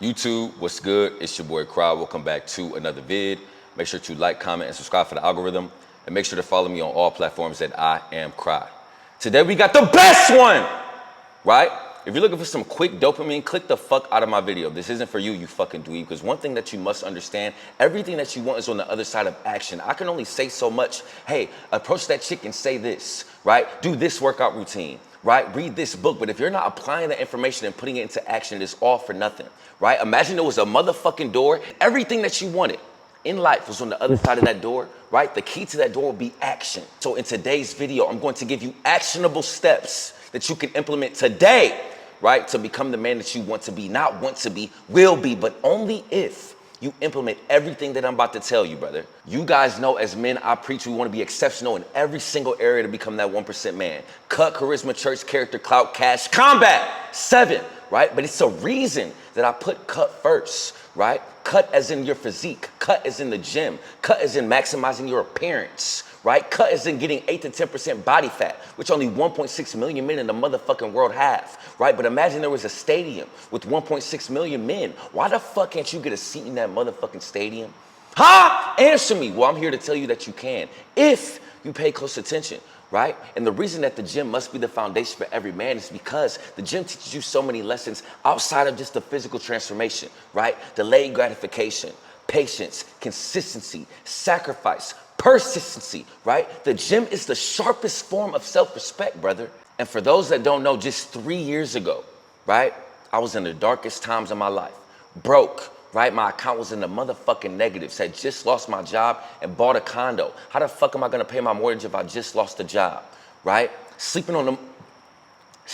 YouTube, what's good? It's your boy Cry. Welcome back to another vid. Make sure to like, comment, and subscribe for the algorithm. And make sure to follow me on all platforms at I Am Cry. Today we got the best one, right? If you're looking for some quick dopamine, click the fuck out of my video. This isn't for you, you fucking dweeb. Because one thing that you must understand, everything that you want is on the other side of action. I can only say so much. Hey, approach that chick and say this, right? Do this workout routine, right? Read this book. But if you're not applying the information and putting it into action, it's all for nothing, right? Imagine there was a motherfucking door. Everything that you wanted in life was on the other side of that door, right? The key to that door will be action. So in today's video, I'm going to give you actionable steps that you can implement today, right? To become the man that you want to be, not want to be, will be, but only if you implement everything that I'm about to tell you, brother. You guys know as men, I preach we want to be exceptional in every single area to become that 1% man. Cut, charisma, church, character, clout, cash, combat, 7, right? But it's a reason that I put cut first, right? Cut as in your physique, cut as in the gym, cut as in maximizing your appearance, right? Cut as in getting 8 to 10% body fat, which only 1.6 million men in the motherfucking world have, right? But imagine there was a stadium with 1.6 million men. Why the fuck can't you get a seat in that motherfucking stadium? Ha! Answer me. Well, I'm here to tell you that you can, if you pay close attention, right? And the reason that the gym must be the foundation for every man is because the gym teaches you so many lessons outside of just the physical transformation, right? Delayed gratification, patience, consistency, sacrifice, persistency, right? The gym is the sharpest form of self-respect, brother. And for those that don't know, just 3 years ago, right? I was in the darkest times of my life, broke, right? My account was in the motherfucking negatives, had just lost my job and bought a condo. How the fuck am I gonna pay my mortgage if I just lost the job, right? Sleeping on the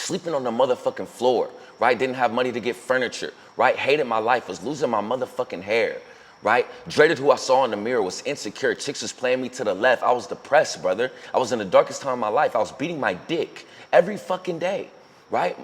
motherfucking floor, right? Didn't have money to get furniture, right? Hated my life, was losing my motherfucking hair, right? Dreaded who I saw in the mirror, was insecure. Chicks was playing me to the left. I was depressed, brother. I was in the darkest time of my life. I was beating my dick every fucking day, right?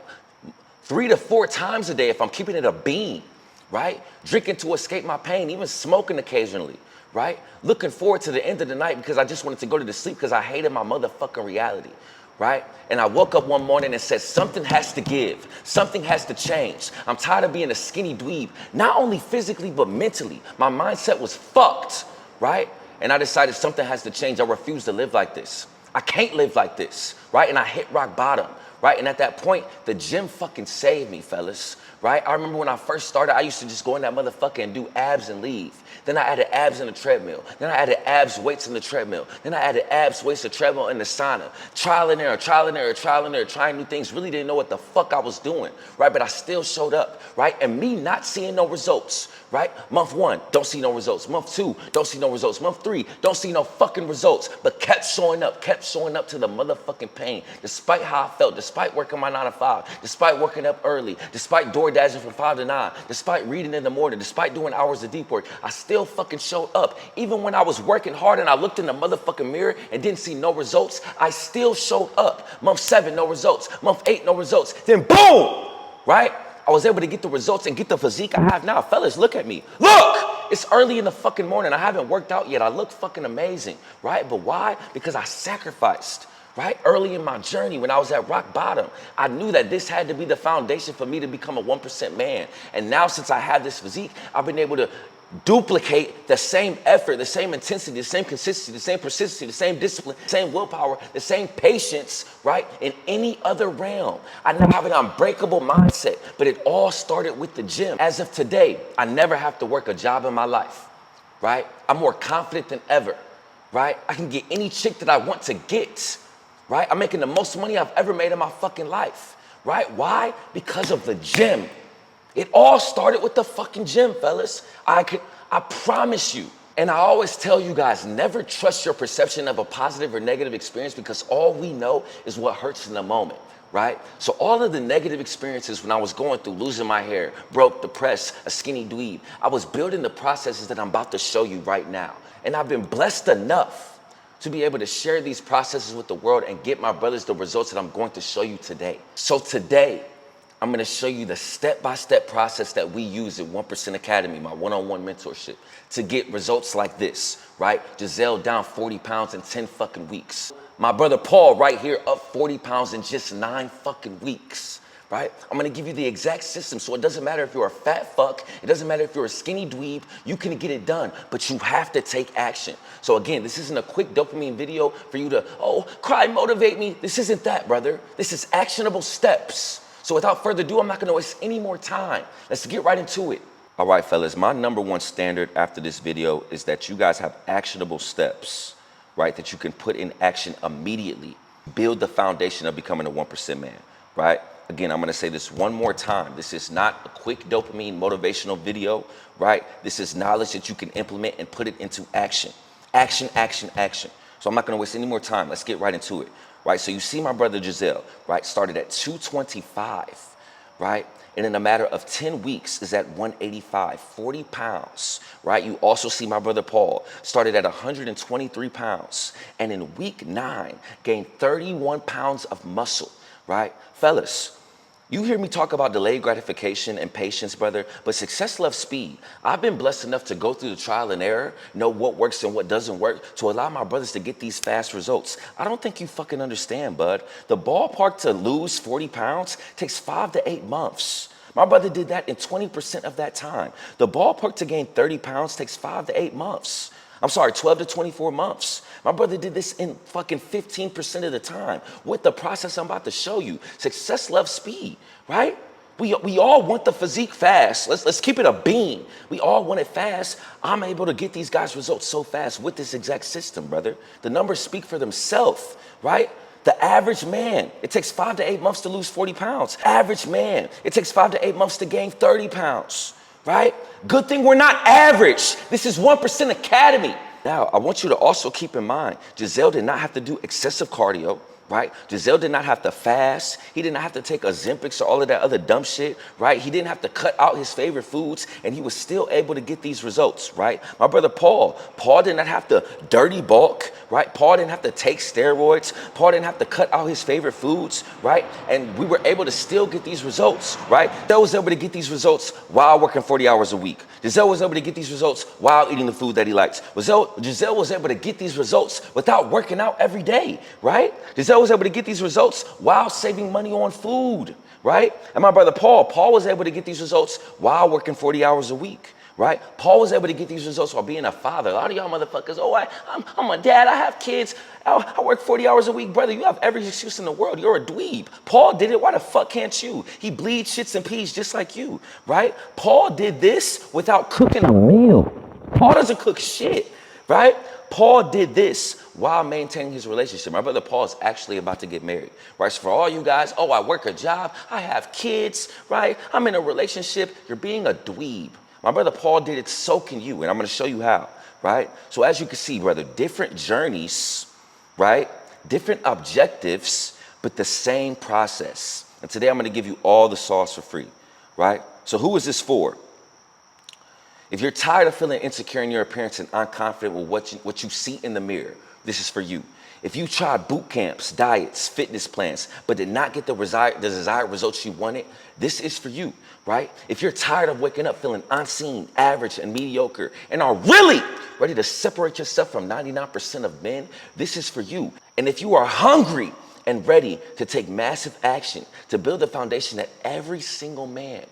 3 to 4 times a day if I'm keeping it a bean, right? Drinking to escape my pain, even smoking occasionally, right? Looking forward to the end of the night because I just wanted to go to sleep because I hated my motherfucking reality, right? And I woke up one morning and said, something has to give. Something has to change. I'm tired of being a skinny dweeb, not only physically, but mentally. My mindset was fucked, right? And I decided something has to change. I refuse to live like this. I can't live like this, right? And I hit rock bottom, right? And at that point, the gym fucking saved me, fellas, right? I remember when I first started, I used to just go in that motherfucker and do abs and leave. Then I added abs in the treadmill. Then I added abs weights in the treadmill. Then I added abs weights, the treadmill, in the sauna. Trial and error, trying new things. Really didn't know what the fuck I was doing, right? But I still showed up, right? And me not seeing no results, right? Month 1, don't see no results. Month 2, don't see no results. Month 3, don't see no fucking results. But kept showing up to the motherfucking pain. Despite how I felt, despite working my 9 to 5, despite working up early, despite door dashing from 5 to 9, despite reading in the morning, despite doing hours of deep work, I still fucking showed up. Even when I was working hard and I looked in the motherfucking mirror and didn't see no results, I still showed up. Month 7, no results. Month 8, no results. Then boom, right? I was able to get the results and get the physique I have now. Fellas, look at me. Look! It's early in the fucking morning. I haven't worked out yet. I look fucking amazing, right? But why? Because I sacrificed, right? Early in my journey when I was at rock bottom, I knew that this had to be the foundation for me to become a 1% man. And now since I have this physique, I've been able to duplicate the same effort, the same intensity, the same consistency, the same persistency, the same discipline, the same willpower, the same patience, right? In any other realm. I now have an unbreakable mindset, but it all started with the gym. As of today, I never have to work a job in my life, right? I'm more confident than ever, right? I can get any chick that I want to get, right? I'm making the most money I've ever made in my fucking life, right? Why? Because of the gym. It all started with the fucking gym, fellas. I promise you. And I always tell you guys, never trust your perception of a positive or negative experience because all we know is what hurts in the moment, right? So all of the negative experiences when I was going through, losing my hair, broke, depressed, a skinny dweeb, I was building the processes that I'm about to show you right now. And I've been blessed enough to be able to share these processes with the world and get my brothers the results that I'm going to show you today. So today, I'm gonna show you the step-by-step process that we use at 1% Academy, my one-on-one mentorship, to get results like this, right? Giselle down 40 pounds in 10 fucking weeks. My brother Paul right here up 40 pounds in just 9 fucking weeks. right? I'm gonna give you the exact system, so it doesn't matter if you're a fat fuck, it doesn't matter if you're a skinny dweeb, you can get it done, but you have to take action. So again, this isn't a quick dopamine video for you to, oh, cry, motivate me. This isn't that, brother. This is actionable steps. So without further ado, I'm not gonna waste any more time. Let's get right into it. All right, fellas, my number one standard after this video is that you guys have actionable steps, right, that you can put in action immediately. Build the foundation of becoming a 1% man, right? Again, I'm gonna say this one more time. This is not a quick dopamine motivational video, right? This is knowledge that you can implement and put it into action. Action, action, action. So I'm not gonna waste any more time. Let's get right into it, right? So you see my brother Giselle, right? Started at 225, right? And in a matter of 10 weeks is at 185, 40 pounds, right? You also see my brother Paul started at 123 pounds and in week 9 gained 31 pounds of muscle, right? Fellas, you hear me talk about delayed gratification and patience, brother, but success loves speed. I've been blessed enough to go through the trial and error, know what works and what doesn't work, to allow my brothers to get these fast results. I don't think you fucking understand, bud. The ballpark to lose 40 pounds takes 5 to 8 months. My brother did that in 20% of that time. The ballpark to gain 30 pounds takes 5 to 8 months. I'm sorry, 12 to 24 months. My brother did this in fucking 15% of the time with the process I'm about to show you. Success loves speed, right? We all want the physique fast. Let's keep it a bean. We all want it fast. I'm able to get these guys results so fast with this exact system, brother. The numbers speak for themselves, right? The average man, it takes 5 to 8 months to lose 40 pounds. Average man, it takes 5 to 8 months to gain 30 pounds. Right? Good thing we're not average. This is 1% Academy. Now, I want you to also keep in mind, Giselle did not have to do excessive cardio, right? Giselle did not have to fast. He did not have to take Ozempics or all of that other dumb shit, right? He didn't have to cut out his favorite foods, and he was still able to get these results, right? My brother Paul did not have to dirty bulk, right? Paul didn't have to take steroids. Paul didn't have to cut out his favorite foods, right? And we were able to still get these results, right? Giselle was able to get these results while working 40 hours a week. Giselle was able to get these results while eating the food that he likes. Giselle was able to get these results without working out every day, right? Giselle was able to get these results while saving money on food, right? And my brother Paul was able to get these results while working 40 hours a week, right? Paul was able to get these results while being a father. A lot of y'all motherfuckers, oh, I'm a dad, I have kids, I work 40 hours a week. Brother, you have every excuse in the world. You're a dweeb. Paul did it, why the fuck can't you? He bleeds shits and peas just like you, right? Paul did this without cooking a meal. Paul doesn't cook shit, right? Paul did this while maintaining his relationship. My brother Paul is actually about to get married, right? So for all you guys, oh, I work a job, I have kids, right? I'm in a relationship. You're being a dweeb. My brother Paul did it, so can you, and I'm gonna show you how, right? So as you can see, brother, different journeys, right? Different objectives, but the same process. And today I'm gonna give you all the sauce for free, right? So who is this for? If you're tired of feeling insecure in your appearance and unconfident with what you see in the mirror, this is for you. If you tried boot camps, diets, fitness plans, but did not get the desired results you wanted, this is for you, right? If you're tired of waking up feeling unseen, average, and mediocre, and are really ready to separate yourself from 99% of men, this is for you. And if you are hungry and ready to take massive action to build a foundation that every single man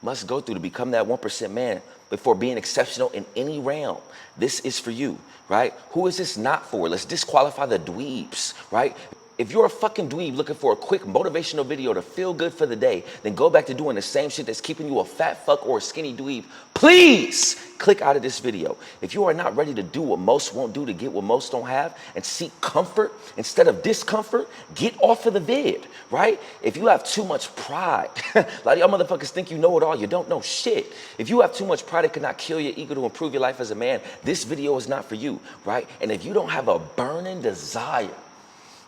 must go through to become that 1% man before being exceptional in any realm, this is for you, right? Who is this not for? Let's disqualify the dweebs, right? If you're a fucking dweeb looking for a quick motivational video to feel good for the day, then go back to doing the same shit that's keeping you a fat fuck or a skinny dweeb. Please click out of this video. If you are not ready to do what most won't do to get what most don't have and seek comfort instead of discomfort, get off of the vid, right? If you have too much pride, a lot of y'all motherfuckers think you know it all, you don't know shit. If you have too much pride, it cannot kill your ego to improve your life as a man. This video is not for you, right? And if you don't have a burning desire,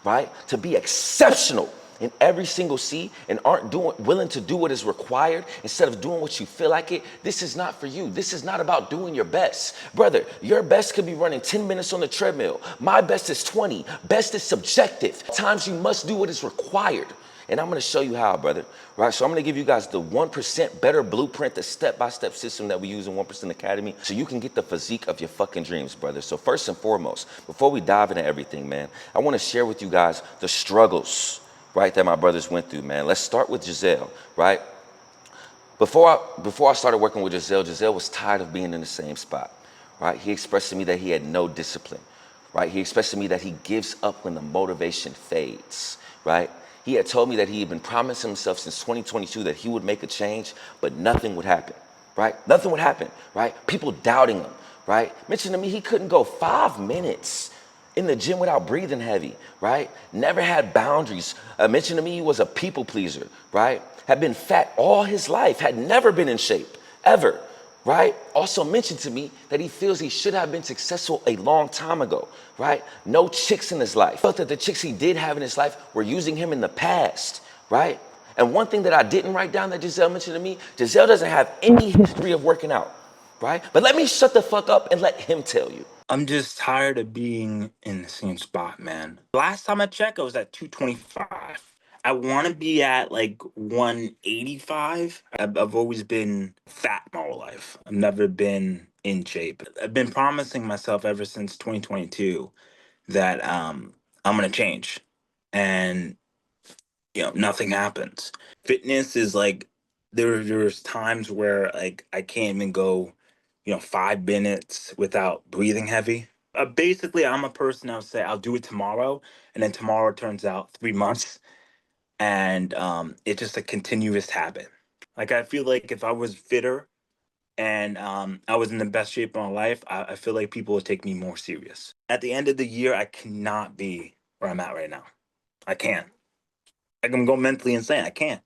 right, to be exceptional in every single C and aren't willing to do what is required instead of doing what you feel like it, this is not for you. This is not about doing your best. Brother, your best could be running 10 minutes on the treadmill. My best is 20. Best is subjective. At times you must do what is required. And I'm gonna show you how, brother, right? So I'm gonna give you guys the 1% better blueprint, the step-by-step system that we use in 1% Academy so you can get the physique of your fucking dreams, brother. So first and foremost, before we dive into everything, man, I wanna share with you guys the struggles, right, that my brothers went through, man. Let's start with Giselle, right? Before I started working with Giselle, Giselle was tired of being in the same spot, right? He expressed to me that he had no discipline, right? He expressed to me that he gives up when the motivation fades, right? He had told me that he had been promising himself since 2022 that he would make a change, but nothing would happen, right? Nothing would happen, right? People doubting him, right? Mentioned to me he couldn't go 5 minutes in the gym without breathing heavy, right? Never had boundaries. Mentioned to me he was a people pleaser, right? Had been fat all his life, had never been in shape, ever, right? Also mentioned to me that he feels he should have been successful a long time ago, right? No chicks in his life. Felt that the chicks he did have in his life were using him in the past, right? And one thing that I didn't write down that Giselle mentioned to me, Giselle doesn't have any history of working out, right? But let me shut the fuck up and let him tell you. I'm just tired of being in the same spot, man. Last time I checked, I was at 225. I want to be at like 185. I've always been fat my whole life. I've never been in shape. I've been promising myself ever since 2022 that I'm gonna change, and nothing happens. Fitness is like there's times where like I can't even go 5 minutes without breathing heavy. Basically, I'm a person that'll say I'll do it tomorrow, and then tomorrow turns out 3 months, and it's just a continuous habit. Like I feel like if I was fitter and I was in the best shape of my life, I feel like people would take me more serious. At the end of the year, I cannot be where I'm at right now. I can't. Like I'm going mentally insane. I can't.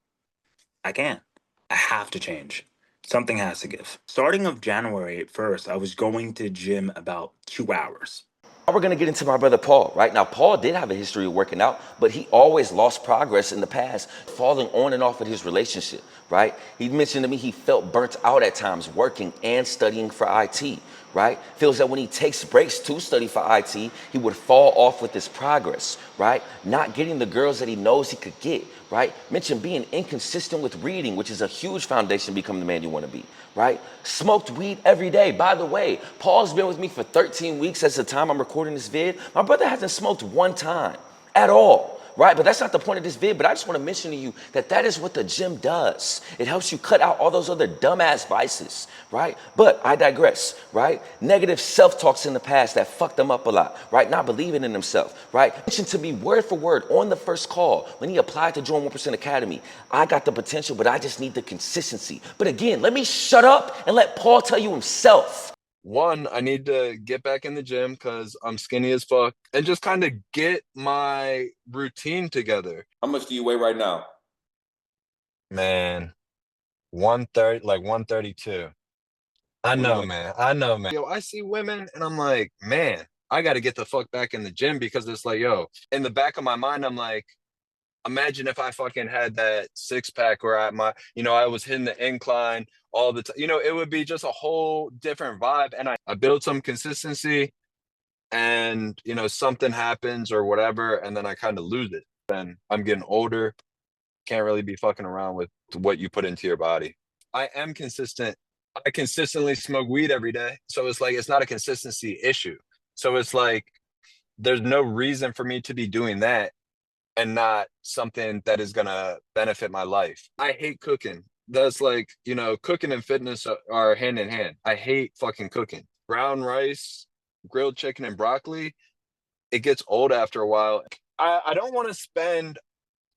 I can't. I have to change. Something has to give. Starting of January 1st, I was going to gym about 2 hours. Now we're gonna get into my brother Paul, right? Now, Paul did have a history of working out, but he always lost progress in the past, falling on and off of his relationship, right? He mentioned to me he felt burnt out at times working and studying for IT, right? Feels that when he takes breaks to study for IT, he would fall off with his progress, right? Not getting the girls that he knows he could get, right? Mentioned being inconsistent with reading, which is a huge foundation to become the man you want to be, right? Smoked weed every day. By the way, Paul's been with me for 13 weeks as the time I'm recording this vid. My brother hasn't smoked one time at all, right? But that's not the point of this vid, but I just want to mention to you that that is what the gym does. It helps you cut out all those other dumbass vices, right? But I digress, right? Negative self-talks in the past that fucked them up a lot, right? Not believing in themselves, right? Mentioned to me word for word on the first call when he applied to join 1% Academy. I got the potential, but I just need the consistency. But again, let me shut up and let Paul tell you himself. One, I need to get back in the gym because I'm skinny as fuck and just kind of get my routine together. How much do you weigh right now? Man, 130, like 132. I know, man. I know, man. Yo, I see women and I'm like, man, I got to get the fuck back in the gym because it's like, yo, in the back of my mind, I'm like, imagine if I fucking had that six pack where I was hitting the incline all the time. It would be just a whole different vibe. And I build some consistency and, something happens or whatever. And then I kind of lose it. And I'm getting older. Can't really be fucking around with what you put into your body. I am consistent. I consistently smoke weed every day. So it's like, it's not a consistency issue. So it's like, there's no reason for me to be doing that and not something that is going to benefit my life. I hate cooking. That's like, cooking and fitness are hand in hand. I hate fucking cooking. Brown rice, grilled chicken, and broccoli, it gets old after a while. I don't want to spend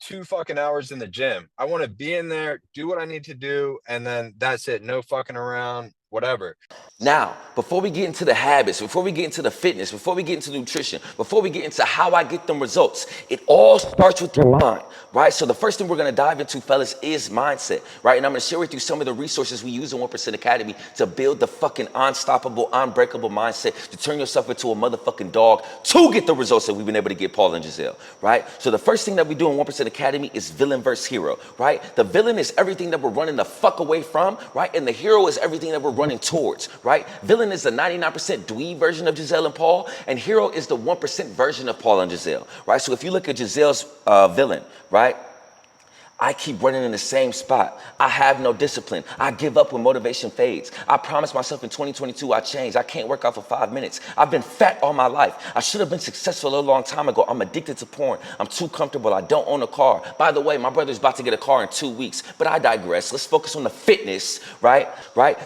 2 fucking hours in the gym. I want to be in there, do what I need to do, and then that's it. No fucking around, whatever. Now, before we get into the habits, before we get into the fitness, before we get into nutrition, before we get into how I get them results, it all starts with your mind, right? So the first thing we're gonna dive into, fellas, is mindset, right? And I'm gonna share with you some of the resources we use in 1% Academy to build the fucking unstoppable, unbreakable mindset to turn yourself into a motherfucking dog to get the results that we've been able to get Paul and Giselle, right? So the first thing that we do in 1% Academy is villain versus hero, right? The villain is everything that we're running the fuck away from, right? And the hero is everything that we're running towards, right? Villain is the 99% dweeb version of Giselle and Paul, and hero is the 1% version of Paul and Giselle, right? So if you look at Giselle's villain, right? I keep running in the same spot. I have no discipline. I give up when motivation fades. I promised myself in 2022 I changed. I can't work out for 5 minutes. I've been fat all my life. I should have been successful a long time ago. I'm addicted to porn. I'm too comfortable. I don't own a car. By the way, my brother's about to get a car in 2 weeks, but I digress. Let's focus on the fitness, right?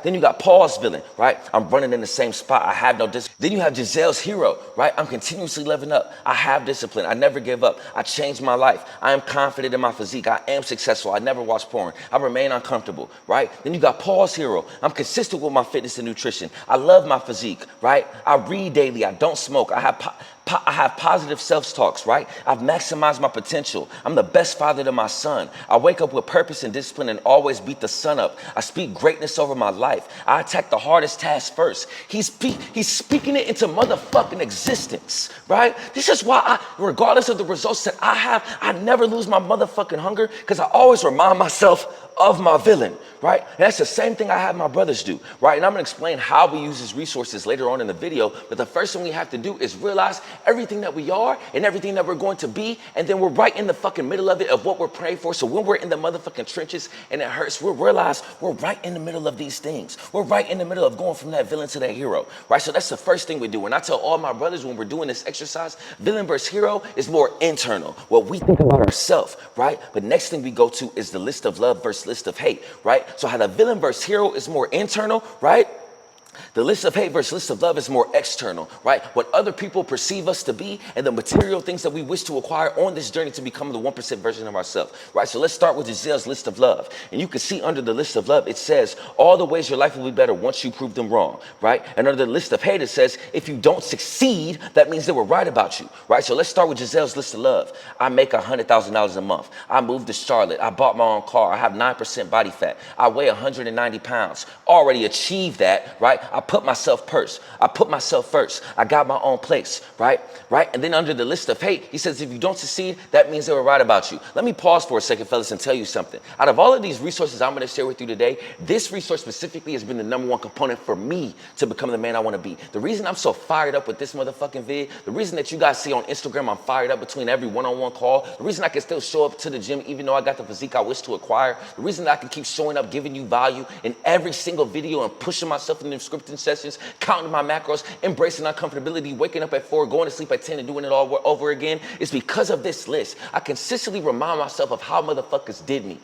Then you got Paul's villain, right? I'm running in the same spot. I have no discipline. Then you have Giselle's hero, right? I'm continuously leveling up. I have discipline. I never give up. I changed my life. I am confident in my physique. I am successful. I never watch porn. I remain uncomfortable, right? Then you got Paul's hero. I'm consistent with my fitness and nutrition. I love my physique, right? I read daily. I don't smoke. I have positive self-talks, right? I've maximized my potential. I'm the best father to my son. I wake up with purpose and discipline and always beat the sun up. I speak greatness over my life. I attack the hardest task first. He's speaking it into motherfucking existence, right? This is why regardless of the results that I have, I never lose my motherfucking hunger because I always remind myself of my villain, right? And that's the same thing I have my brothers do, right? And I'm gonna explain how we use these resources later on in the video, but the first thing we have to do is realize everything that we are and everything that we're going to be, and then we're right in the fucking middle of it, of what we're praying for. So when we're in the motherfucking trenches and it hurts, we'll realize we're right in the middle of these things. We're right in the middle of going from that villain to that hero, right? So that's the first thing we do. And I tell all my brothers when we're doing this exercise, villain versus hero is more internal, what we think about ourselves, right? But next thing we go to is the list of love versus list of hate, right? So how the villain versus hero is more internal, right? The list of hate versus list of love is more external, right? What other people perceive us to be and the material things that we wish to acquire on this journey to become the 1% version of ourselves, right? So let's start with Giselle's list of love. And you can see under the list of love, it says all the ways your life will be better once you prove them wrong, right? And under the list of hate, it says if you don't succeed, that means they were right about you, right? So let's start with Giselle's list of love. I make $100,000 a month. I moved to Charlotte. I bought my own car. I have 9% body fat. I weigh 190 pounds. Already achieved that, right? I put myself first. I got my own place, right? And then under the list of hate, he says, if you don't succeed, that means they were right about you. Let me pause for a second, fellas, and tell you something. Out of all of these resources I'm going to share with you today, this resource specifically has been the number one component for me to become the man I want to be. The reason I'm so fired up with this motherfucking vid, the reason that you guys see on Instagram I'm fired up between every one-on-one call, the reason I can still show up to the gym even though I got the physique I wish to acquire, the reason that I can keep showing up, giving you value in every single video and pushing myself in the scripting sessions, counting my macros, embracing uncomfortability, waking up at 4, going to sleep at 10 and doing it all over again is because of this list. I consistently remind myself of how motherfuckers did me,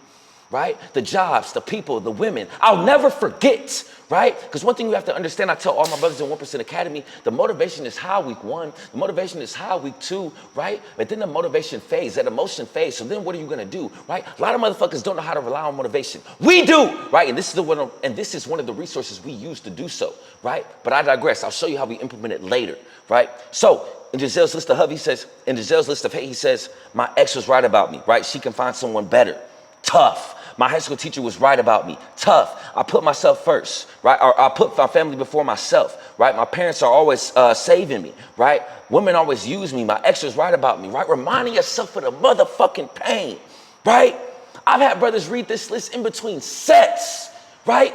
right? The jobs, the people, the women. I'll never forget, right? Because one thing you have to understand, I tell all my brothers in 1% Academy, the motivation is high week 1, the motivation is high week 2, right? But then the motivation fades, that emotion fades. So then what are you gonna do, right? A lot of motherfuckers don't know how to rely on motivation. We do, right? And this is one of the resources we use to do so, right? But I digress. I'll show you how we implement it later, right? So in Giselle's list of hate, he says, my ex was right about me, right? She can find someone better. Tough. My high school teacher was right about me. Tough. I put myself first, right? Or I put my family before myself, right? My parents are always saving me, right? Women always use me. My ex was right about me, right? Reminding yourself of the motherfucking pain, right? I've had brothers read this list in between sets, right?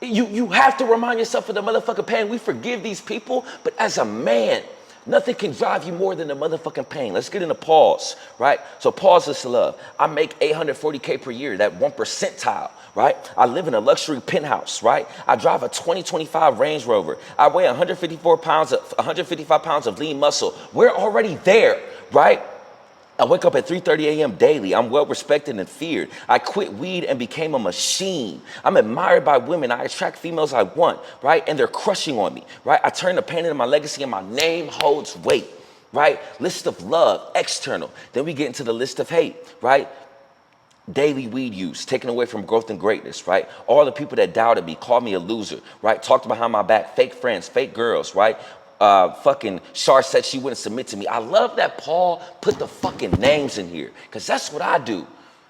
You have to remind yourself of the motherfucking pain. We forgive these people, but as a man, nothing can drive you more than the motherfucking pain. Let's get into Paul's, right? So Paul's list of love. I make $840K per year, that 1 percentile, right? I live in a luxury penthouse, right? I drive a 2025 Range Rover. I weigh 155 pounds of lean muscle. We're already there, right? I wake up at 3:30 a.m. daily. I'm well respected and feared. I quit weed and became a machine. I'm admired by women. I attract females I want, right? And they're crushing on me, right? I turn the pain into my legacy and my name holds weight, right? List of love, external. Then we get into the list of hate, right? Daily weed use, taken away from growth and greatness, right? All the people that doubted me, called me a loser, right? Talked behind my back, fake friends, fake girls, right? Fucking Shar said she wouldn't submit to me. I love that Paul put the fucking names in here because that's what I do.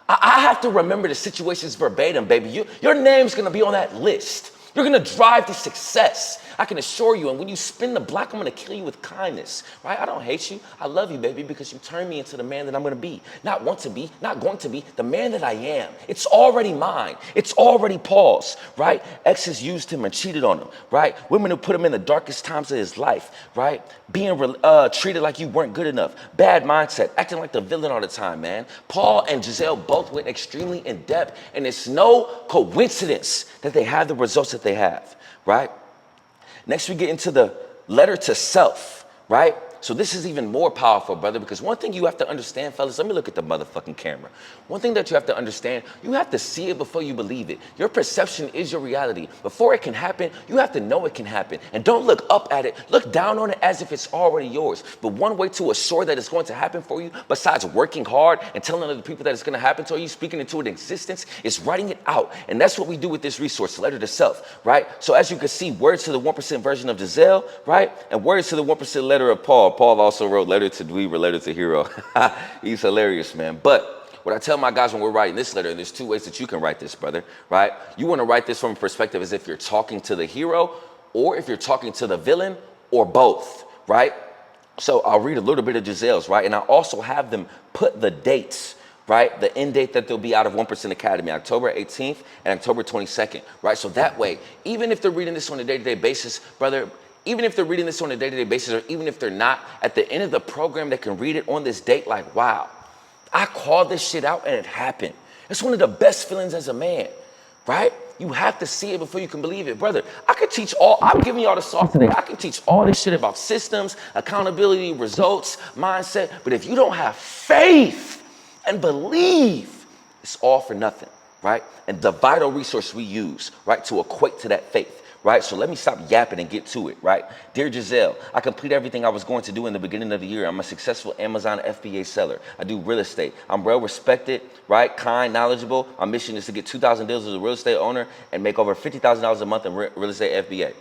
I have to remember the situations verbatim, baby. Your name's gonna be on that list. You're gonna drive to success. I can assure you, and when you spin the block, I'm gonna kill you with kindness, right? I don't hate you. I love you, baby, because you turned me into the man that I'm gonna be. Not want to be, not going to be, the man that I am. It's already mine. It's already Paul's, right? Exes used him and cheated on him, right? Women who put him in the darkest times of his life, right? Being treated like you weren't good enough. Bad mindset, acting like the villain all the time, man. Paul and Giselle both went extremely in depth, and it's no coincidence that they have the results that they have, right? Next, we get into the letter to self, right? So this is even more powerful, brother, because one thing you have to understand, fellas, let me look at the motherfucking camera. One thing that you have to understand, you have to see it before you believe it. Your perception is your reality. Before it can happen, you have to know it can happen. And don't look up at it, look down on it as if it's already yours. But one way to assure that it's going to happen for you, besides working hard and telling other people that it's going to happen to you, speaking into it existence, is writing it out. And that's what we do with this resource, letter to self, right? So as you can see, words to the 1% version of Giselle, right? And words to the 1% letter of Paul. Paul also wrote letter to Dweeb, letter to Hero. He's hilarious, man. But what I tell my guys when we're writing this letter, and there's two ways that you can write this, brother, right? You want to write this from a perspective as if you're talking to the hero, or if you're talking to the villain, or both, right? So I'll read a little bit of Giselle's, right? And I also have them put the dates, right? The end date that they'll be out of 1% Academy, October 18th and October 22nd, right? So that way, even if they're reading this on a day-to-day basis, brother, even if they're reading this on a day-to-day basis, or even if they're not, at the end of the program, they can read it on this date like, wow, I called this shit out and it happened. It's one of the best feelings as a man, right? You have to see it before you can believe it. Brother, I'm giving y'all the sauce today. I can teach all this shit about systems, accountability, results, mindset, but if you don't have faith and believe, it's all for nothing, right? And the vital resource we use, right, to equate to that faith. Right, so let me stop yapping and get to it, right? Dear Giselle, I complete everything I was going to do in the beginning of the year. I'm a successful Amazon FBA seller. I do real estate. I'm well respected, right? Kind, knowledgeable. My mission is to get 2,000 deals as a real estate owner and make over $50,000 a month in real estate FBA.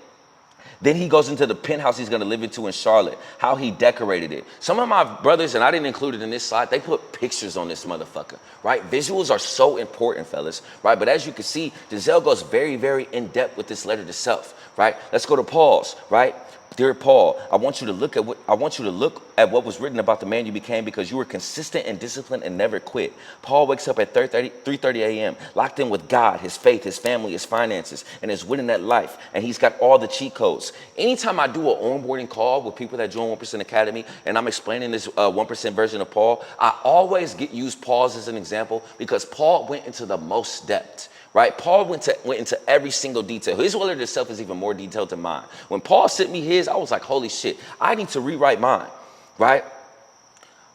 Then he goes into the penthouse he's gonna live into in Charlotte, how he decorated it. Some of my brothers, and I didn't include it in this slide, they put pictures on this motherfucker, right? Visuals are so important, fellas, right? But as you can see, Giselle goes very, very in depth with this letter to self, right? Let's go to Paul's, right? Dear Paul, I want you to look at what was written about the man you became, because you were consistent and disciplined and never quit. Paul wakes up at 3:30 a.m., locked in with God, his faith, his family, his finances, and is winning that life. And he's got all the cheat codes. Anytime I do an onboarding call with people that join 1% Academy, and I'm explaining this 1% version of Paul, I always use Paul as an example, because Paul went into the most depth. Right? Paul went into every single detail. His letter to self is even more detailed than mine. When Paul sent me his, I was like, holy shit, I need to rewrite mine, right?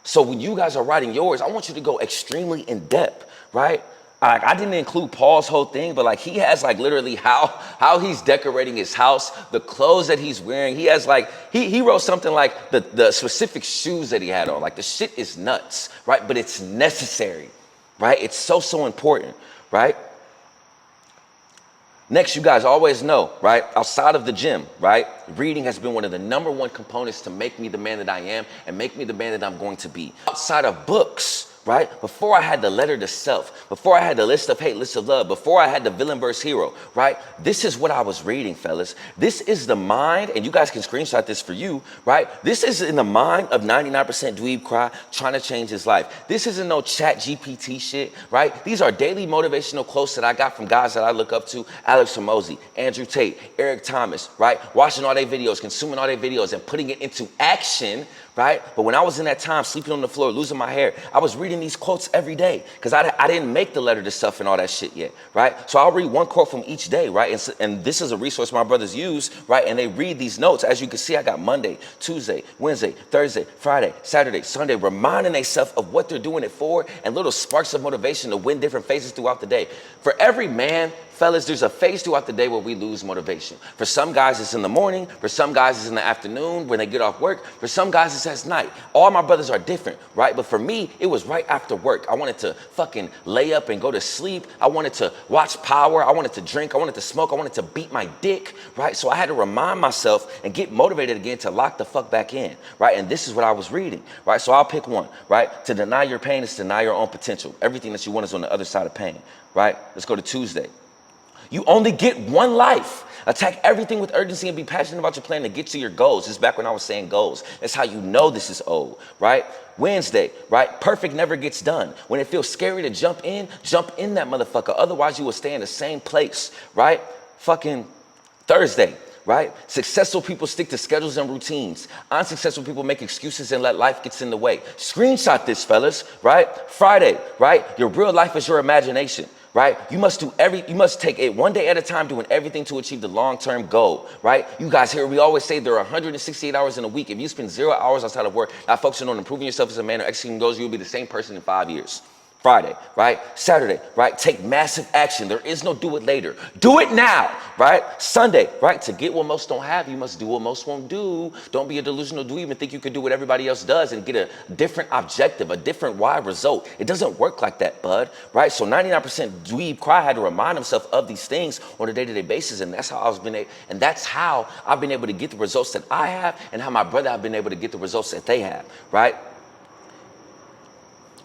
So when you guys are writing yours, I want you to go extremely in depth, right? I didn't include Paul's whole thing, but like he has like literally how he's decorating his house, the clothes that he's wearing. He has like, he wrote something like the specific shoes that he had on. Like the shit is nuts, right? But it's necessary, right? It's so important, right? Next, you guys always know, right? Outside of the gym, right? Reading has been one of the #1 components to make me the man that I am and make me the man that I'm going to be. Outside of books, right? Before I had the letter to self, before I had the list of hate, list of love, before I had the villain versus hero, right? This is what I was reading, fellas. This is the mind, and you guys can screenshot this for you, right? This is in the mind of 99% dweeb cry trying to change his life. This isn't no chat GPT shit, right? These are daily motivational quotes that I got from guys that I look up to: Alex Hormozy, Andrew Tate, Eric Thomas, right? Watching all their videos, consuming all their videos, and putting it into action, right? But when I was in that time, sleeping on the floor, losing my hair, I was reading these quotes every day, because I didn't make the letter to self and all that shit yet, right? So I'll read one quote from each day, right? And this is a resource my brothers use, right? And they read these notes. As you can see, I got Monday, Tuesday, Wednesday, Thursday, Friday, Saturday, Sunday, reminding themselves of what they're doing it for, and little sparks of motivation to win different phases throughout the day. For every man, fellas, there's a phase throughout the day where we lose motivation. For some guys, it's in the morning. For some guys, it's in the afternoon when they get off work. For some guys, it's at night. All my brothers are different, right? But for me, it was right after work. I wanted to fucking lay up and go to sleep. I wanted to watch Power. I wanted to drink. I wanted to smoke. I wanted to beat my dick, right? So I had to remind myself and get motivated again to lock the fuck back in, right? And this is what I was reading, right? So I'll pick one, right? To deny your pain is to deny your own potential. Everything that you want is on the other side of pain, right? Let's go to Tuesday. You only get one life. Attack everything with urgency and be passionate about your plan to get to your goals. This is back when I was saying goals. That's how you know this is old, right? Wednesday, right? Perfect never gets done. When it feels scary to jump in that motherfucker. Otherwise, you will stay in the same place, right? Fucking Thursday, right? Successful people stick to schedules and routines. Unsuccessful people make excuses and let life get in the way. Screenshot this, fellas, right? Friday, right? Your real life is your imagination. Right? You must take it one day at a time, doing everything to achieve the long-term goal, right? You guys here, we always say there are 168 hours in a week. If you spend 0 hours outside of work, not focusing on improving yourself as a man or executing goals, you'll be the same person in 5 years. Friday, right? Saturday, right? Take massive action. There is no do it later. Do it now, right? Sunday, right? To get what most don't have, you must do what most won't do. Don't be a delusional do even think you can do what everybody else does and get a different objective, a different Y result. It doesn't work like that, bud, right? So 99% dweeb cry had to remind himself of these things on a day-to-day basis, and that's how I've been able to get the results that I have, and how my brother have been able to get the results that they have, right?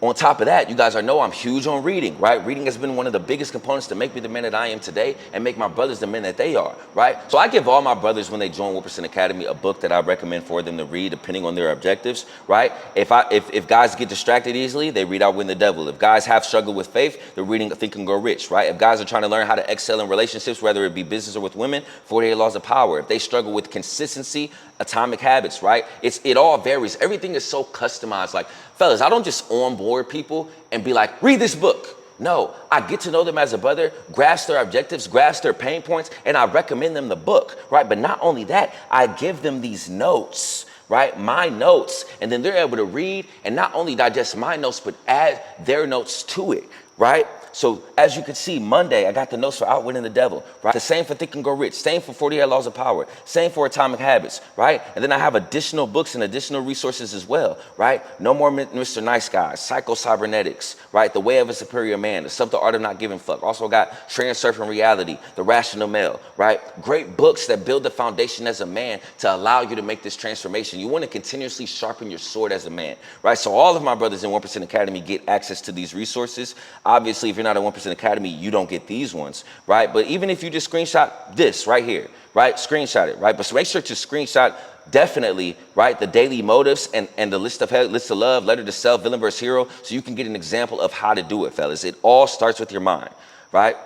On top of that, you guys know I'm huge on reading, right? Reading has been one of the biggest components to make me the man that I am today and make my brothers the men that they are, right? So I give all my brothers, when they join 1% Academy, a book that I recommend for them to read depending on their objectives, right? If guys get distracted easily, they read Outwitting the Devil. If guys have struggled with faith, they're reading Think and Grow Rich, right? If guys are trying to learn how to excel in relationships, whether it be business or with women, 48 Laws of Power. If they struggle with consistency, Atomic Habits, right? It all varies. Everything is so customized. Like, fellas, I don't just onboard people and be like, read this book. No, I get to know them as a brother, grasp their objectives, grasp their pain points, and I recommend them the book, right? But not only that, I give them these notes, right? My notes, and then they're able to read and not only digest my notes, but add their notes to it, right? So as you can see, Monday, I got the notes for Outwitting the Devil, right? The same for Think and Grow Rich, same for 48 Laws of Power, same for Atomic Habits, right? And then I have additional books and additional resources as well, right? No More Mr. Nice Guy, Psycho Cybernetics, right? The Way of a Superior Man, The Subtle Art of Not Giving Fuck. Also got Transurfing Reality, The Rational Male, right? Great books that build the foundation as a man to allow you to make this transformation. You want to continuously sharpen your sword as a man, right? So all of my brothers in 1% Academy get access to these resources. Obviously, if you're not a 1% Academy, you don't get these ones, right? But even if you just screenshot this right here, right? Screenshot it, right? But so make sure to screenshot definitely, right? The daily motives and the list of love, letter to self, villain versus hero, so you can get an example of how to do it, fellas. It all starts with your mind, right?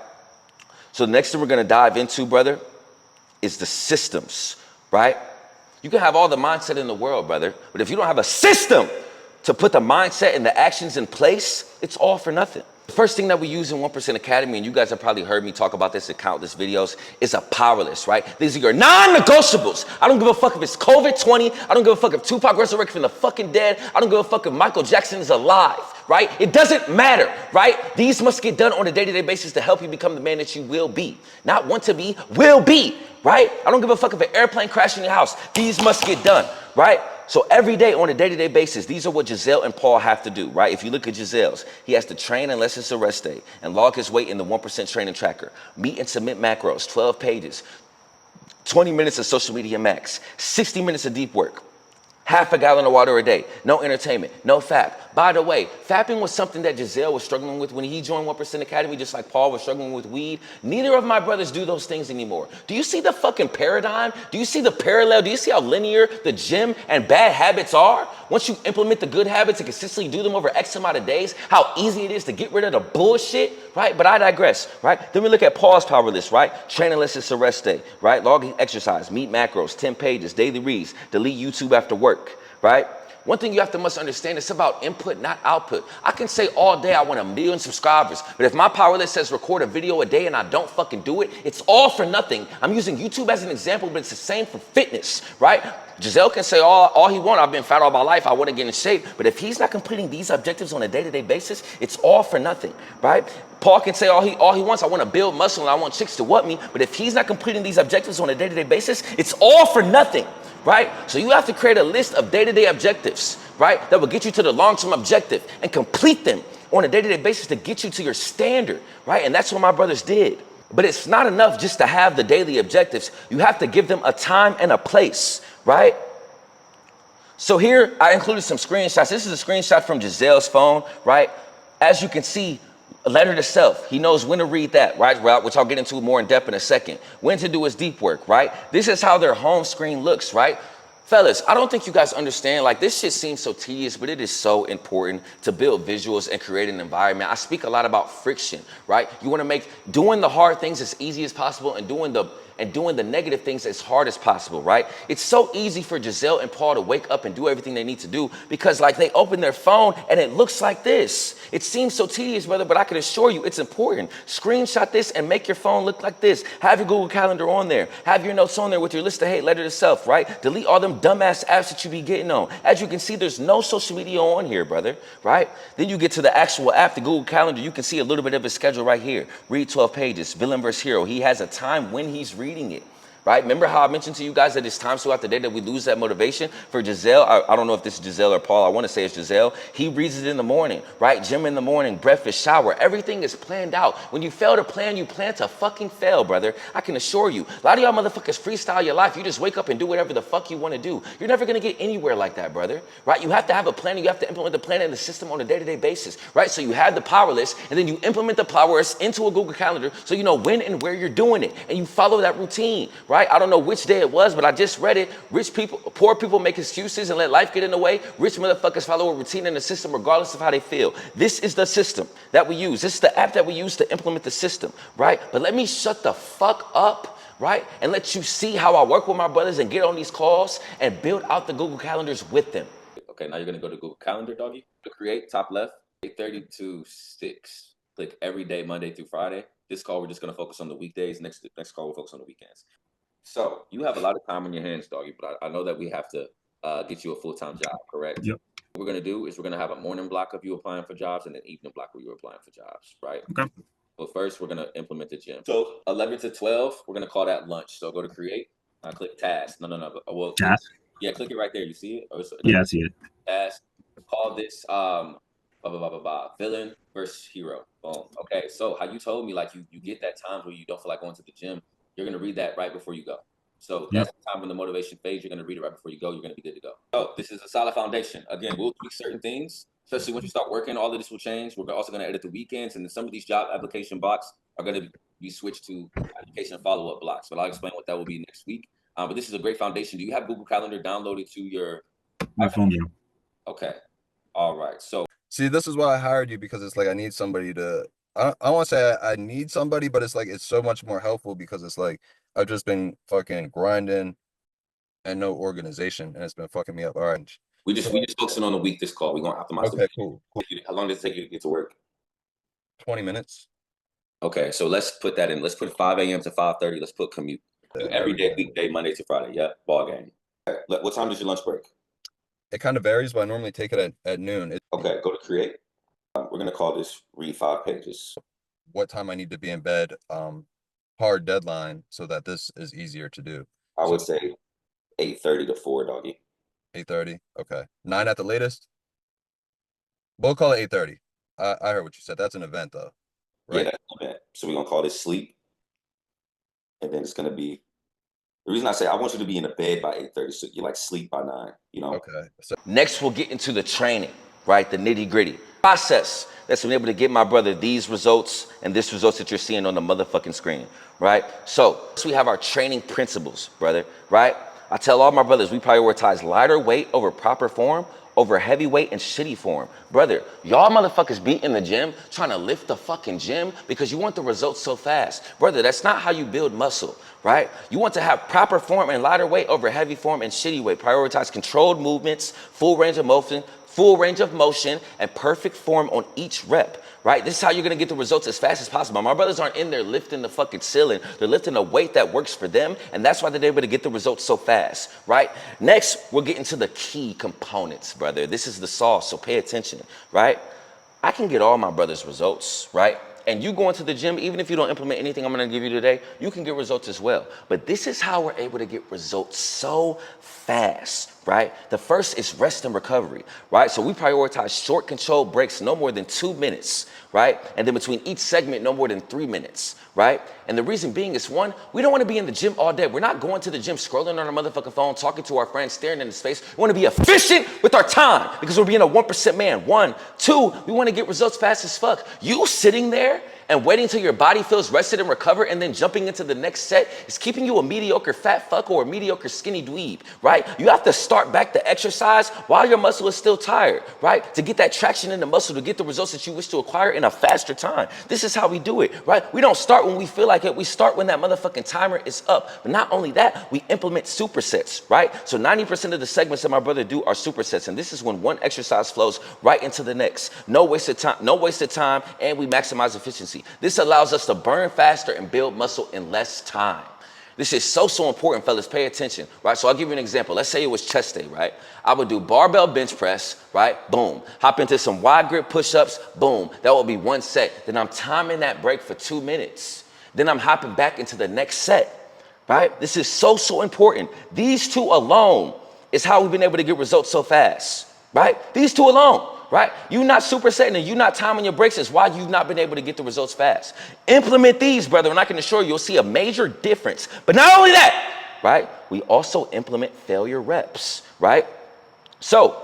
So the next thing we're gonna dive into, brother, is the systems, right? You can have all the mindset in the world, brother, but if you don't have a system to put the mindset and the actions in place, it's all for nothing. The first thing that we use in 1% Academy, and you guys have probably heard me talk about this in countless videos, is a power list, right? These are your non-negotiables. I don't give a fuck if it's COVID-20. I don't give a fuck if Tupac resurrected from the fucking dead. I don't give a fuck if Michael Jackson is alive, right? It doesn't matter, right? These must get done on a day-to-day basis to help you become the man that you will be. Not want to be, will be, right? I don't give a fuck if an airplane crashed in your house. These must get done, right? So every day on a day-to-day basis, these are what Giselle and Paul have to do, right? If you look at Giselle's, he has to train unless it's a rest day and log his weight in the 1% training tracker. Meet and submit macros, 12 pages, 20 minutes of social media max, 60 minutes of deep work, half a gallon of water a day, no entertainment, no fap. By the way, fapping was something that Giselle was struggling with when he joined 1% Academy, just like Paul was struggling with weed. Neither of my brothers do those things anymore. Do you see the fucking paradigm? Do you see the parallel? Do you see how linear the gym and bad habits are? Once you implement the good habits and consistently do them over X amount of days, how easy it is to get rid of the bullshit, right? But I digress, right? Then we look at Paul's power list, right? Train unless it's a rest day, right? Logging exercise, meet macros, 10 pages, daily reads, delete YouTube after work, right? One thing you must understand, it's about input, not output. I can say all day I want 1 million subscribers, but if my power list says record a video a day and I don't fucking do it, it's all for nothing. I'm using YouTube as an example, but it's the same for fitness, right? Giselle can say all he wants, I've been fat all my life, I want to get in shape, but if he's not completing these objectives on a day-to-day basis, it's all for nothing, right? Paul can say all he wants, I want to build muscle and I want chicks to want me, but if he's not completing these objectives on a day-to-day basis, it's all for nothing. Right? So you have to create a list of day-to-day objectives, right? That will get you to the long-term objective and complete them on a day-to-day basis to get you to your standard, right? And that's what my brothers did. But it's not enough just to have the daily objectives. You have to give them a time and a place, right? So here I included some screenshots. This is a screenshot from Giselle's phone, right? As you can see, A letter to self. He knows when to read that, right? Which I'll get into more in depth in a second. When to do his deep work, right? This is how their home screen looks, right? Fellas, I don't think you guys understand, like this shit seems so tedious, but it is so important to build visuals and create an environment. I speak a lot about friction, right? You wanna make doing the hard things as easy as possible and doing the negative things as hard as possible, right? It's so easy for Giselle and Paul to wake up and do everything they need to do because like they open their phone and it looks like this. It seems so tedious, brother, but I can assure you it's important. Screenshot this and make your phone look like this. Have your Google Calendar on there. Have your notes on there with your list of hate, letter to self, right? Delete all them dumbass apps that you be getting on. As you can see, there's no social media on here, brother, right? Then you get to the actual app, the Google Calendar. You can see a little bit of his schedule right here. Read 12 pages, villain versus hero. He has a time when he's reading it, right? Remember how I mentioned to you guys that it's times throughout the day that we lose that motivation? For Giselle, I don't know if this is Giselle or Paul. I want to say it's Giselle. He reads it in the morning, right? Gym in the morning, breakfast, shower. Everything is planned out. When you fail to plan, you plan to fucking fail, brother. I can assure you. A lot of y'all motherfuckers freestyle your life. You just wake up and do whatever the fuck you want to do. You're never going to get anywhere like that, brother, right? You have to have a plan. You have to implement the plan and the system on a day-to-day basis, right? So you have the power list, and then you implement the power list into a Google Calendar so you know when and where you're doing it, and you follow that routine, right? I don't know which day it was, but I just read it. Poor people make excuses and let life get in the way. Rich motherfuckers follow a routine and a system regardless of how they feel. This is the system that we use. This is the app that we use to implement the system, right? But let me shut the fuck up, right? And let you see how I work with my brothers and get on these calls and build out the Google Calendars with them. Okay, now you're gonna go to Google Calendar, doggy. To create, top left, 8:30 to 6. Click every day, Monday through Friday. This call, we're just gonna focus on the weekdays. Next call, we'll focus on the weekends. So you have a lot of time on your hands, doggy, but I know that we have to get you a full-time job, correct? Yep. What we're gonna do is we're gonna have a morning block of you applying for jobs and an evening block where you're applying for jobs, right? Okay. But first, we're gonna implement the gym. So 11 to 12, we're gonna call that lunch. So go to create, click task. No. Well, Task? Yeah, click it right there. You see it? Yeah, I see it. Task. Call this villain versus hero. Boom. Okay, so how you told me, like you get that times where you don't feel like going to the gym, you're gonna read that right before you go. So that's the time when the motivation fades, you're gonna read it right before you go, you're gonna be good to go. So this is a solid foundation. Again, we'll tweak certain things, especially once you start working, all of this will change. We're also gonna edit the weekends, and then some of these job application blocks are gonna be switched to application follow-up blocks. But I'll explain what that will be next week. But this is a great foundation. Do you have Google Calendar downloaded to your My phone, yeah. Okay. All right. So See, this is why I hired you, because it's like I need somebody to. I don't want to say I need somebody, but it's like it's so much more helpful because it's like I've just been fucking grinding and no organization, and it's been fucking me up. All right. we just focusing on the week this call. We're gonna optimize the Okay, week. cool. How long does it take you to get to work? 20 minutes. Okay, so let's put that in. Let's put 5 a.m. to 5:30. Let's put commute. Every day, weekday, Monday to Friday. Yeah, ball game. Okay. What time does your lunch break? It kind of varies, but I normally take it at noon. Okay, go to create. We're gonna call this read 5 pages. What time I need to be in bed, hard deadline, so that this is easier to do. I would say 8:30 to 4, doggy. 8:30. Okay. 9 at the latest. We'll call it 8:30. I heard what you said. That's an event though, Yeah, right? that's the event. So we're gonna call this sleep, and then it's gonna be. The reason I say I want you to be in the bed by 8:30, so you like sleep by 9. You know. Okay. So Next, we'll get into the training, right? The nitty gritty process that's been able to get my brother these results and this results that you're seeing on the motherfucking screen, right? So we have our training principles, brother, right? I tell all my brothers, we prioritize lighter weight over proper form, over heavy weight and shitty form. Brother, y'all motherfuckers be in the gym trying to lift the fucking gym because you want the results so fast. Brother, that's not how you build muscle, right? You want to have proper form and lighter weight over heavy form and shitty weight. Prioritize controlled movements, full range of motion, and perfect form on each rep, right? This is how you're gonna get the results as fast as possible. My brothers aren't in there lifting the fucking ceiling. They're lifting a weight that works for them, and that's why they're able to get the results so fast, right? Next, we'll get into the key components, brother. This is the sauce, so pay attention, right? I can get all my brothers' results, right? And you going to the gym, even if you don't implement anything I'm gonna give you today, you can get results as well. But this is how we're able to get results so fast, right? The first is rest and recovery, right? So we prioritize short controlled breaks, no more than 2 minutes, right? And then between each segment, no more than 3 minutes, right? And the reason being is, one, we don't want to be in the gym all day. We're not going to the gym, scrolling on our motherfucking phone, talking to our friends, staring in his face. We want to be efficient with our time because we're being a 1% man. One, two, we want to get results fast as fuck. You sitting there and waiting till your body feels rested and recovered and then jumping into the next set is keeping you a mediocre fat fuck or a mediocre skinny dweeb, right? You have to start back the exercise while your muscle is still tired, right? To get that traction in the muscle, to get the results that you wish to acquire in a faster time. This is how we do it, right? We don't start when we feel like it. We start when that motherfucking timer is up. But not only that, we implement supersets, right? So 90% of the segments that my brother do are supersets. And this is when one exercise flows right into the next. No wasted time, and we maximize efficiency. This allows us to burn faster and build muscle in less time. This is so important, fellas. Pay attention, right? So I'll give you an example. Let's say it was chest day, right? I would do barbell bench press, right? Boom. Hop into some wide grip push-ups, boom. That will be one set. Then I'm timing that break for 2 minutes. Then I'm hopping back into the next set, right? This is so important. These two alone is how we've been able to get results so fast, right? These two alone. Right? You not supersetting and you not timing your breaks is why you've not been able to get the results fast. Implement these, brother, and I can assure you, you'll see a major difference. But not only that, right? We also implement failure reps, right? So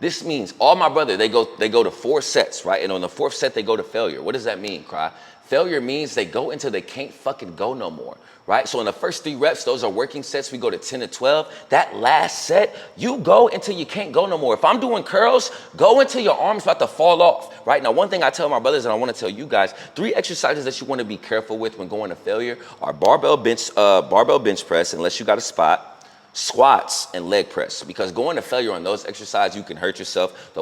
this means all my brother, they go to 4 sets, right? And on the 4th set, they go to failure. What does that mean, Cry? Failure means they go until they can't fucking go no more, right? So in the first 3 reps, those are working sets. We go to 10 to 12. That last set, you go until you can't go no more. If I'm doing curls, go until your arm's about to fall off, right? Now, one thing I tell my brothers, and I want to tell you guys, 3 exercises that you want to be careful with when going to failure are barbell bench press, unless you got a spot, squats, and leg press. Because going to failure on those exercises, you can hurt yourself. The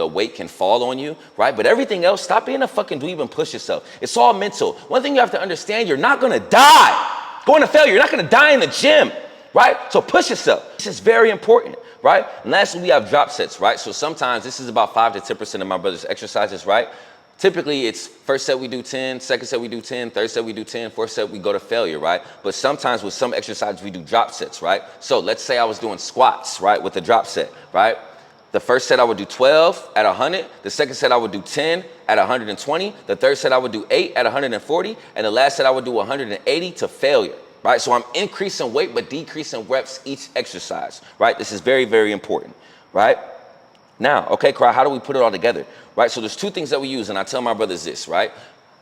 weight can fall on you, right? But everything else, stop being a fucking dweeb and push yourself. It's all mental. One thing you have to understand, you're not gonna die going to failure. You're not gonna die in the gym, right? So push yourself. This is very important, right? And lastly, we have drop sets, right? So sometimes this is about 5 to 10% of my brother's exercises, right? Typically, it's first set we do 10, second set we do 10, third set we do 10, fourth set we go to failure, right? But sometimes with some exercises we do drop sets, right? So let's say I was doing squats, right, with the drop set, right? The first set I would do 12 at 100. The second set I would do 10 at 120. The third set I would do 8 at 140. And the last set I would do 180 to failure, right? So I'm increasing weight but decreasing reps each exercise, right? This is very important, right? Now, okay, Cry, how do we put it all together, right? So there's 2 things that we use, and I tell my brothers this, right?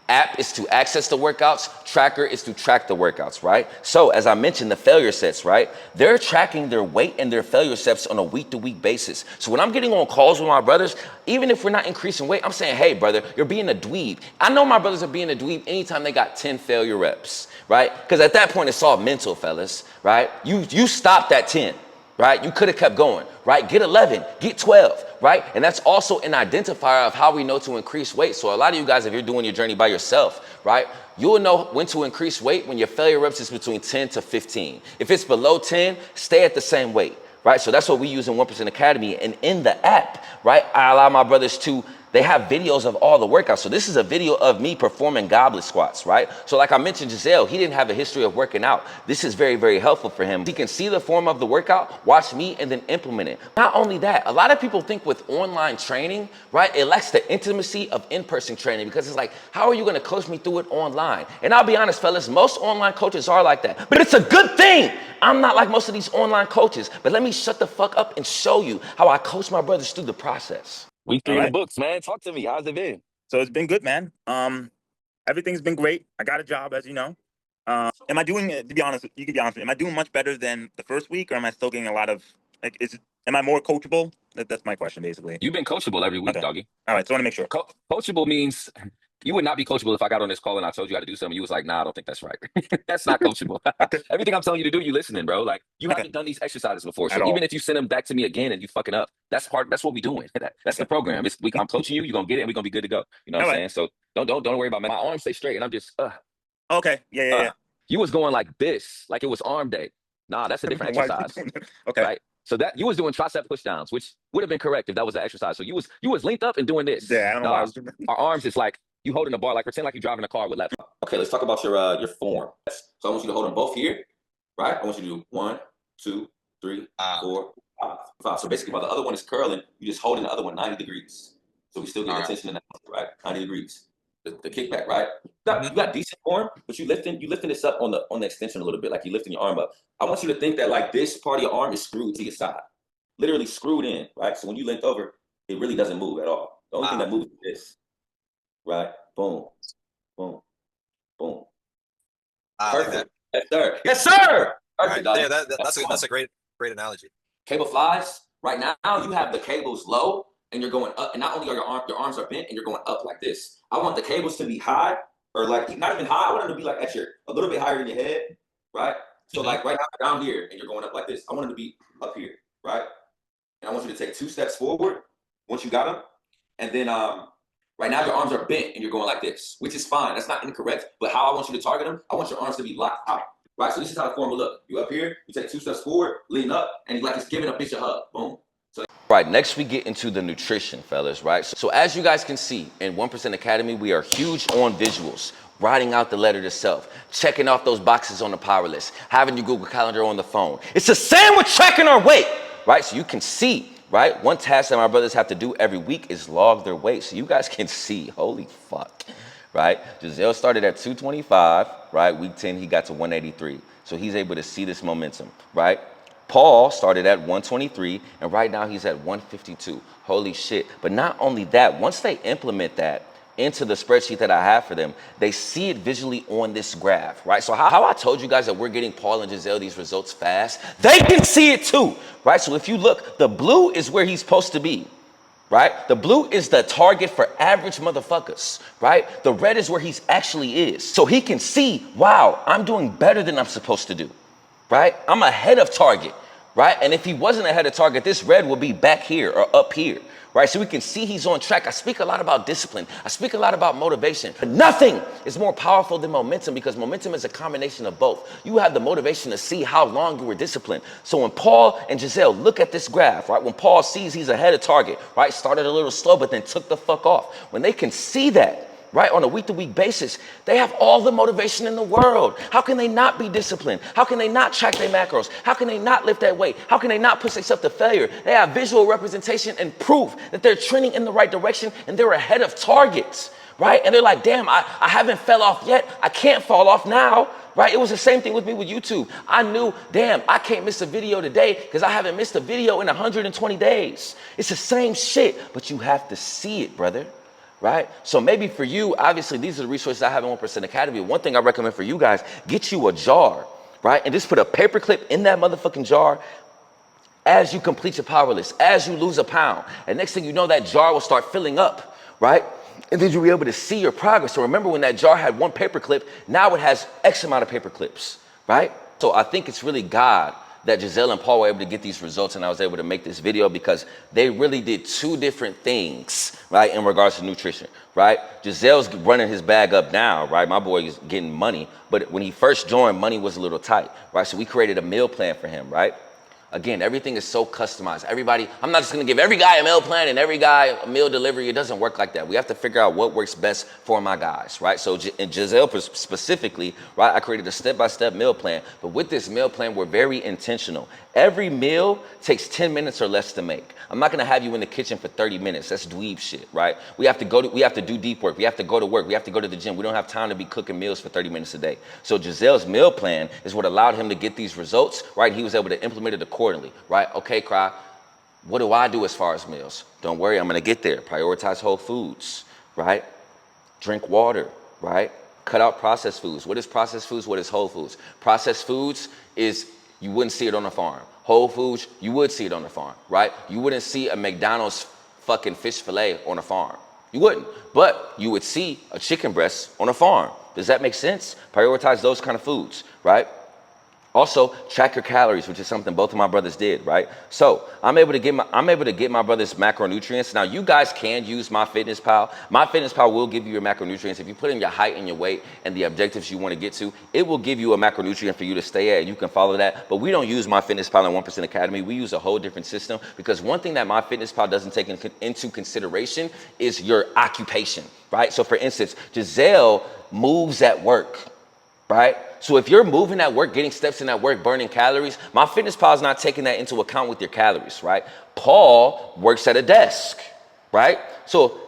App is to access the workouts. Tracker is to track the workouts, right? So as I mentioned, the failure sets, right? They're tracking their weight and their failure sets on a week-to-week basis. So when I'm getting on calls with my brothers, even if we're not increasing weight, I'm saying, hey, brother, you're being a dweeb. I know my brothers are being a dweeb anytime they got 10 failure reps, right? Because at that point, it's all mental, fellas, right? You stopped at 10. Right? You could have kept going, right? Get 11, get 12, right? And that's also an identifier of how we know to increase weight. So a lot of you guys, if you're doing your journey by yourself, right? You'll know when to increase weight when your failure reps is between 10 to 15. If it's below 10, stay at the same weight, right? So that's what we use in 1% Academy. And in the app, right, I allow my brothers to, they have videos of all the workouts. So this is a video of me performing goblet squats, right? So like I mentioned, Giselle, he didn't have a history of working out. This is very helpful for him. He can see the form of the workout, watch me, and then implement it. Not only that, a lot of people think with online training, right, it lacks the intimacy of in-person training because it's like, how are you gonna coach me through it online? And I'll be honest, fellas, most online coaches are like that. But it's a good thing. I'm not like most of these online coaches, but let me shut the fuck up and show you how I coach my brothers through the process. Week 3 in the Alright. books, man. Talk to me. How's it been? So it's been good, man. Everything's been great. I got a job, as you know. Am I doing, to be honest, you can be honest with me, am I doing much better than the first week, or am I still getting a lot of, like, am I more coachable? That's my question, basically. You've been coachable every week, Okay. doggy. All right, so I want to make sure. Coachable means you would not be coachable if I got on this call and I told you how to do something. You was like, nah, I don't think that's right. That's not coachable. Everything I'm telling you to do, you listening, bro. Like, you haven't done these exercises before. At So all. even if you send them back to me again and you fucking up, that's what we doing. That's the program. I'm coaching you, you're gonna get it, and we're gonna be good to go. You know what I'm saying? So don't worry about my arms stay straight, and I'm just Okay, yeah. You was going like this, like it was arm day. Nah, that's a different Why is he exercise. doing that? Okay. Right? So that you was doing tricep push downs, which would have been correct if that was an exercise. So you was linked up and doing this. Yeah, I don't know why I was doing that. Our arms is like you holding a bar, like pretend like you're driving a car with left. Okay, let's talk about your form. So I want you to hold them both here, right? I want you to do 1, 2, 3, Ah, 4, 5. So basically, while the other one is curling, you're just holding the other one 90 degrees. So we still get all the right. tension in that, right? 90 degrees. The kickback, right? Mhm. You got decent form, but you lifting this up on the extension a little bit, like you lifting your arm up. I want you to think that like this part of your arm is screwed to your side, literally screwed in, right? So when you lean over, it really doesn't move at all. The only thing that moves is this, right? Boom, boom, boom. Like that. Perfect. Yes, sir. Yes, sir. All right. Perfect, dog. Yeah, that's a great analogy. Cable flies. Right now, you have the cables low, and you're going up. And not only are your arms are bent, and you're going up like this. I want the cables to be high, or like not even high. I want them to be like a little bit higher than your head, right? So like right now down here, and you're going up like this. I want them to be up here, right? And I want you to take 2 steps forward once you got them, and then right now your arms are bent and you're going like this, which is fine. That's not incorrect. But how I want you to target them, I want your arms to be locked out. Right, so this is how the form will look. You up here, you take 2 steps forward, lean up, and like it's giving a bitch a hug. Boom. Right, next we get into the nutrition, fellas, right? So as you guys can see, in 1% Academy, we are huge on visuals, writing out the letter to self, checking off those boxes on the power list, having your Google Calendar on the phone. It's the same with tracking our weight, right? So you can see, right? One task that my brothers have to do every week is log their weight. So you guys can see, holy fuck, right? Giselle started at 225, right? Week 10, he got to 183. So he's able to see this momentum, right? Paul started at 123, and right now he's at 152. Holy shit. But not only that, once they implement that into the spreadsheet that I have for them, they see it visually on this graph, right? So how I told you guys that we're getting Paul and Giselle these results fast, they can see it too, right? So if you look, the blue is where he's supposed to be, right? The blue is the target for average motherfuckers, right? The red is where he's actually is. So he can see, wow, I'm doing better than I'm supposed to do, right? I'm ahead of target, right? And if he wasn't ahead of target, this red would be back here or up here, right? So we can see he's on track. I speak a lot about discipline. I speak a lot about motivation. But nothing is more powerful than momentum, because momentum is a combination of both. You have the motivation to see how long you were disciplined. So when Paul and Giselle look at this graph, right? When Paul sees he's ahead of target, right? Started a little slow, but then took the fuck off. When they can see that, right, on a week-to-week basis, they have all the motivation in the world. How can they not be disciplined? How can they not track their macros? How can they not lift that weight? How can they not push themselves to failure? They have visual representation and proof that they're trending in the right direction and they're ahead of targets, right? And they're like, damn, I haven't fell off yet. I can't fall off now, right? It was the same thing with me with YouTube. I knew, damn, I can't miss a video today because I haven't missed a video in 120 days. It's the same shit, but you have to see it, brother. Right? So maybe for you, obviously, these are the resources I have in 1% Academy. One thing I recommend for you guys, get you a jar, right? And just put a paper clip in that motherfucking jar as you complete your power list, as you lose a pound. And next thing you know, that jar will start filling up, right? And then you'll be able to see your progress. So remember when that jar had 1 paper clip, now it has X amount of paper clips, right? So I think it's really God that Giselle and Paul were able to get these results, and I was able to make this video because they really did 2 different things, right, in regards to nutrition, right? Giselle's running his bag up now, right? My boy is getting money, but when he first joined, money was a little tight, right? So we created a meal plan for him, right? Again, everything is so customized. Everybody, I'm not just gonna give every guy a meal plan and every guy a meal delivery. It doesn't work like that. We have to figure out what works best for my guys, right? So in Giselle specifically, right, I created a step-by-step meal plan. But with this meal plan, we're very intentional. Every meal takes 10 minutes or less to make. I'm not gonna have you in the kitchen for 30 minutes. That's dweeb shit, right? We have to do deep work. We have to go to work. We have to go to the gym. We don't have time to be cooking meals for 30 minutes a day. So Giselle's meal plan is what allowed him to get these results, right? He was able to implement it accordingly, right? Okay, Cry, what do I do as far as meals? Don't worry, I'm gonna get there. Prioritize whole foods, right? Drink water, right? Cut out processed foods. What is processed foods? What is whole foods? Processed foods is, you wouldn't see it on a farm. Whole foods, you would see it on the farm, right? You wouldn't see a McDonald's fucking fish fillet on a farm. You wouldn't, but you would see a chicken breast on a farm. Does that make sense? Prioritize those kind of foods, right? Also, track your calories, which is something both of my brothers did, right? So I'm able to get my brothers macronutrients. Now you guys can use MyFitnessPal. MyFitnessPal will give you your macronutrients. If you put in your height and your weight and the objectives you want to get to, it will give you a macronutrient for you to stay at, and you can follow that. But we don't use MyFitnessPal in 1% Academy. We use a whole different system, because one thing that MyFitnessPal doesn't take into consideration is your occupation, right? So for instance, Giselle moves at work, right? So if you're moving at work, getting steps in at work, burning calories, MyFitnessPal is not taking that into account with your calories, right? Paul works at a desk, right? So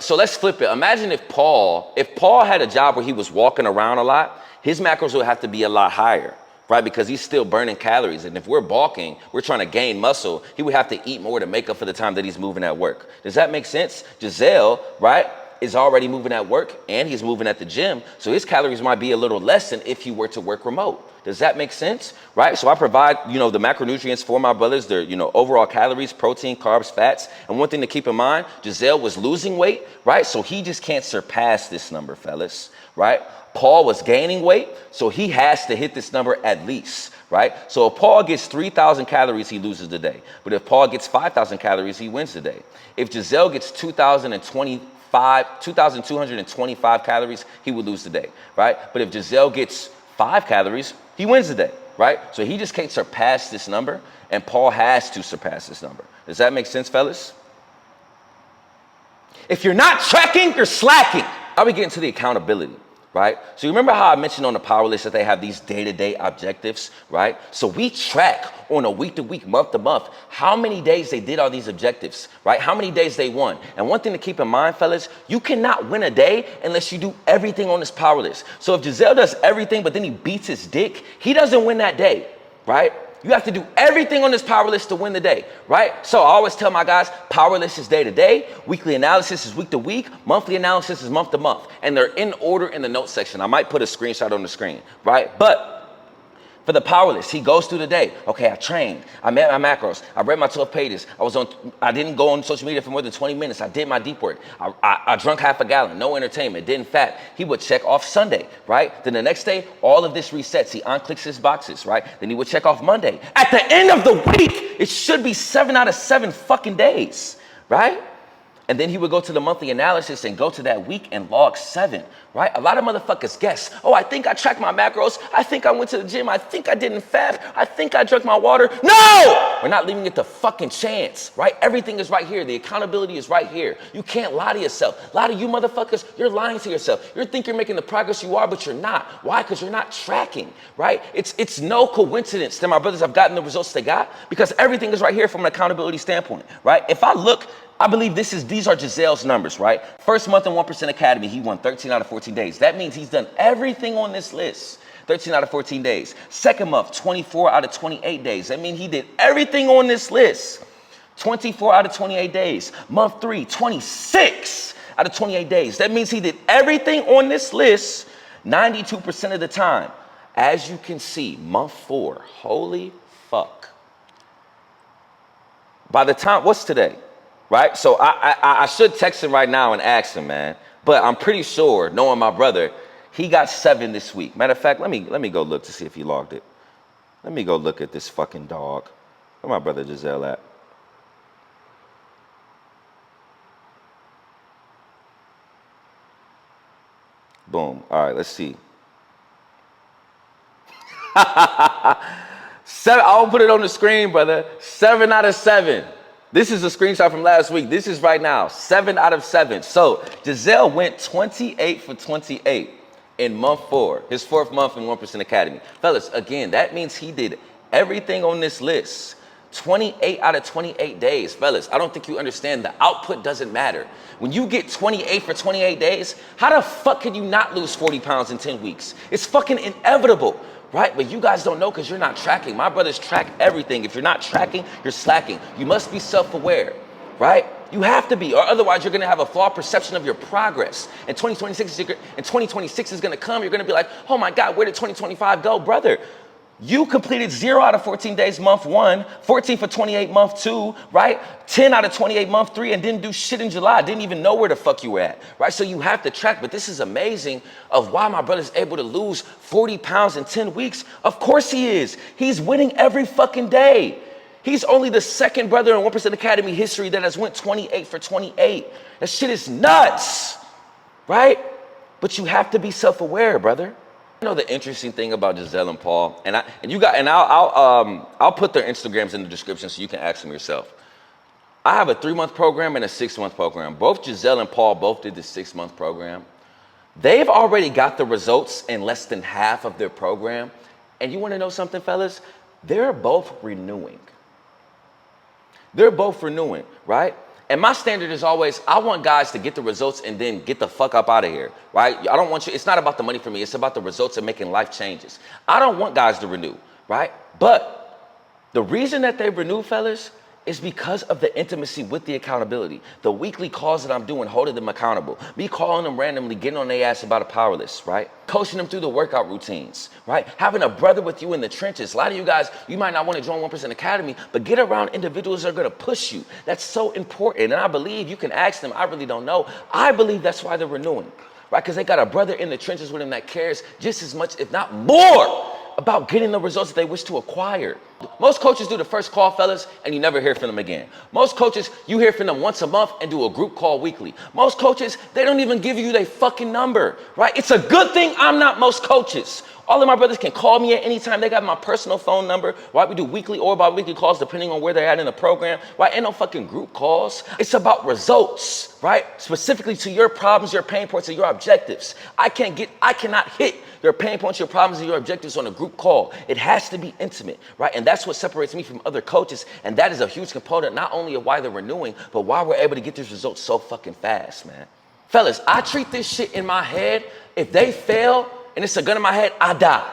so let's flip it. Imagine if Paul had a job where he was walking around a lot, his macros would have to be a lot higher, right? Because he's still burning calories. And if we're bulking, we're trying to gain muscle, he would have to eat more to make up for the time that he's moving at work. Does that make sense? Giselle, right, is already moving at work and he's moving at the gym. So his calories might be a little less than if he were to work remote. Does that make sense? Right? So I provide, the macronutrients for my brothers. They're, overall calories, protein, carbs, fats. And one thing to keep in mind, Giselle was losing weight, right? So he just can't surpass this number, fellas, right? Paul was gaining weight, so he has to hit this number at least, right? So if Paul gets 3,000 calories, he loses the day. But if Paul gets 5,000 calories, he wins the day. If Giselle gets 2,225 calories, he would lose the day, right? But if Giselle gets 5 calories, he wins the day, right? So he just can't surpass this number, and Paul has to surpass this number. Does that make sense, fellas? If you're not tracking, you're slacking. Now we get into the accountability, right? So you remember how I mentioned on the power list that they have these day-to-day objectives, right? So we track on a week-to-week, month-to-month, how many days they did all these objectives, right? How many days they won. And one thing to keep in mind, fellas, you cannot win a day unless you do everything on this power list. So if Giselle does everything, but then he beats his dick, he doesn't win that day, right? You have to do everything on this power list to win the day, right? So I always tell my guys, power list is day to day, weekly analysis is week to week, monthly analysis is month to month, and they're in order in the notes section. I might put a screenshot on the screen, right? But for the power list, he goes through the day. Okay, I trained, I met my macros, I read my 12 pages, I didn't go on social media for more than 20 minutes, I did my deep work, I drank half a gallon, no entertainment, didn't fat. He would check off Sunday, right? Then the next day, all of this resets, he unclicks his boxes, right? Then he would check off Monday. At the end of the week, it should be 7 out of 7 fucking days, right? And then he would go to the monthly analysis and go to that week and log 7, right? A lot of motherfuckers guess, oh, I think I tracked my macros. I think I went to the gym. I think I didn't fast. I think I drank my water. No! We're not leaving it to fucking chance, right? Everything is right here. The accountability is right here. You can't lie to yourself. A lot of you motherfuckers, you're lying to yourself. You think you're making the progress you are, but you're not. Why? Because you're not tracking, right? It's no coincidence that my brothers have gotten the results they got because everything is right here from an accountability standpoint, right? If I look, I believe these are Giselle's numbers, right? First month in 1% Academy, he won 13 out of 14 days. That means he's done everything on this list, 13 out of 14 days. Second month, 24 out of 28 days. That means he did everything on this list, 24 out of 28 days. Month 3, 26 out of 28 days. That means he did everything on this list 92% of the time. As you can see, month 4, holy fuck. By the time, what's today? Right? So I should text him right now and ask him, man. But I'm pretty sure, knowing my brother, he got 7 this week. Matter of fact, let me go look to see if he logged it. Let me go look at this fucking dog. Where my brother Giselle at? Boom. All right, let's see. 7, I'll put it on the screen, brother. 7 out of 7. This is a screenshot from last week. This is right now, 7 out of 7. So Giselle went 28 for 28 in month 4, his 4th month in 1% Academy. Fellas, again, that means he did everything on this list. 28 out of 28 days. Fellas, I don't think you understand the output doesn't matter. When you get 28 for 28 days, how the fuck can you not lose 40 pounds in 10 weeks? It's fucking inevitable. Right? But you guys don't know because you're not tracking. My brothers track everything. If you're not tracking, you're slacking. You must be self-aware, right? You have to be, or otherwise you're going to have a flawed perception of your progress. And 2026 is going to come. You're going to be like, oh my God, where did 2025 go, brother? You completed 0 out of 14 days, month 1, 14 for 28, month 2, right? 10 out of 28, month 3, and didn't do shit in July. Didn't even know where the fuck you were at, right? So you have to track, but this is amazing of why my brother's able to lose 40 pounds in 10 weeks. Of course he is. He's winning every fucking day. He's only the second brother in 1% Academy history that has went 28 for 28. That shit is nuts, right? But you have to be self-aware, brother. You know the interesting thing about Giselle and Paul, I'll put their Instagrams in the description so you can ask them yourself. I have a 3-month program and a 6-month program. Both Giselle and Paul both did the 6-month program. They've already got the results in less than half of their program. And you want to know something, fellas? They're both renewing. They're both renewing, right? And my standard is always, I want guys to get the results and then get the fuck up out of here, right? I don't want you, it's not about the money for me, it's about the results and making life changes. I don't want guys to renew, right? But the reason that they renew, fellas, is because of the intimacy with the accountability. The weekly calls that I'm doing, holding them accountable. Me calling them randomly, getting on their ass about a power list, right? Coaching them through the workout routines, right? Having a brother with you in the trenches. A lot of you guys, you might not want to join 1% Academy, but get around individuals that are going to push you. That's so important. And I believe, you can ask them, I really don't know. I believe that's why they're renewing, right? Because they got a brother in the trenches with them that cares just as much, if not more, about getting the results that they wish to acquire. Most coaches do the first call, fellas, and you never hear from them again. Most coaches, you hear from them once a month and do a group call weekly. Most coaches, they don't even give you their fucking number, right? It's a good thing I'm not most coaches. All of my brothers can call me at any time. They got my personal phone number, right? We do weekly or bi-weekly calls depending on where they're at in the program, right? Ain't no fucking group calls. It's about results, right? Specifically to your problems, your pain points, and your objectives. I cannot hit your pain points, your problems, and your objectives on a group call. It has to be intimate, right? And that's what separates me from other coaches. And that is a huge component, not only of why they're renewing, but why we're able to get these results so fucking fast, man. Fellas, I treat this shit in my head. If they fail, and it's a gun in my head, I die.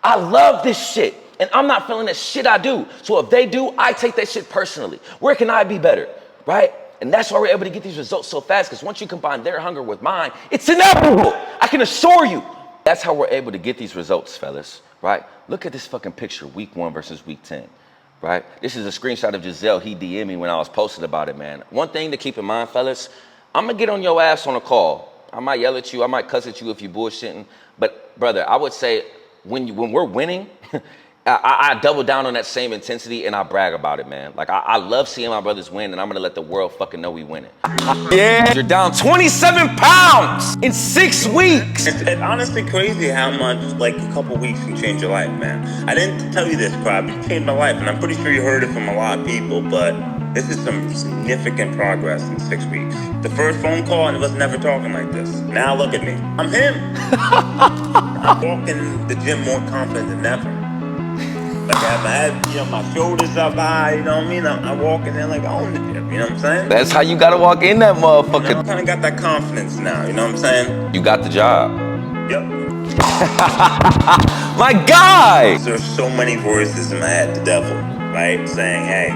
I love this shit. And I'm not feeling that shit I do. So if they do, I take that shit personally. Where can I be better, right? And that's why we're able to get these results so fast, because once you combine their hunger with mine, it's inevitable. I can assure you. That's how we're able to get these results, fellas, right? Look at this fucking picture, week 1 versus week 10, right? This is a screenshot of Giselle. He DM'd me when I was posting about it, man. One thing to keep in mind, fellas, I'm going to get on your ass on a call. I might yell at you. I might cuss at you if you bullshitting. But, brother, I would say when we're winning, I double down on that same intensity and I brag about it, man. Like, I love seeing my brothers win, and I'm going to let the world fucking know we winning. Yeah. You're down 27 pounds in 6 weeks. It's honestly crazy how much, like, a couple weeks can change your life, man. I didn't tell you this, Crab. It changed my life, and I'm pretty sure you heard it from a lot of people, but this is some significant progress in 6 weeks. The first phone call, and I was never talking like this. Now look at me. I'm him. I'm walking the gym more confident than ever. Like, I have my head, my shoulders up high, you know what I mean? I walk in there like I own the gym, you know what I'm saying? That's how you got to walk in that motherfucker. I kind of got that confidence now, you know what I'm saying? You got the job. Yep. My guy! There's so many voices in my head, the devil, right? Saying, hey,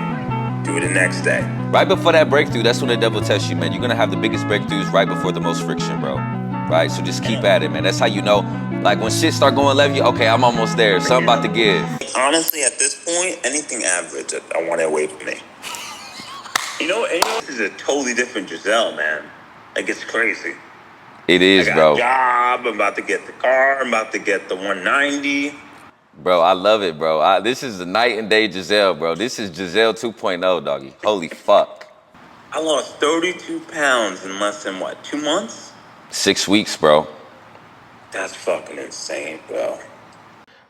do it the next day. Right before that breakthrough, that's when the devil tests you, man. You're going to have the biggest breakthroughs right before the most friction, bro. Right? So just keep at it, man. That's how you know. Like, when shit start going left, you okay, I'm almost there. Something about to give. Honestly, at this point, anything average, I want it away from me. You know, this is a totally different Giselle, man. Like, it's crazy. It is, I got bro. a job, I'm about to get the car, I'm about to get the 190. Bro, I love it, bro. This is the night and day Giselle, bro. This is Giselle 2.0, doggy. Holy fuck. I lost 32 pounds in less than, 2 months? 6 weeks, bro. That's fucking insane, bro.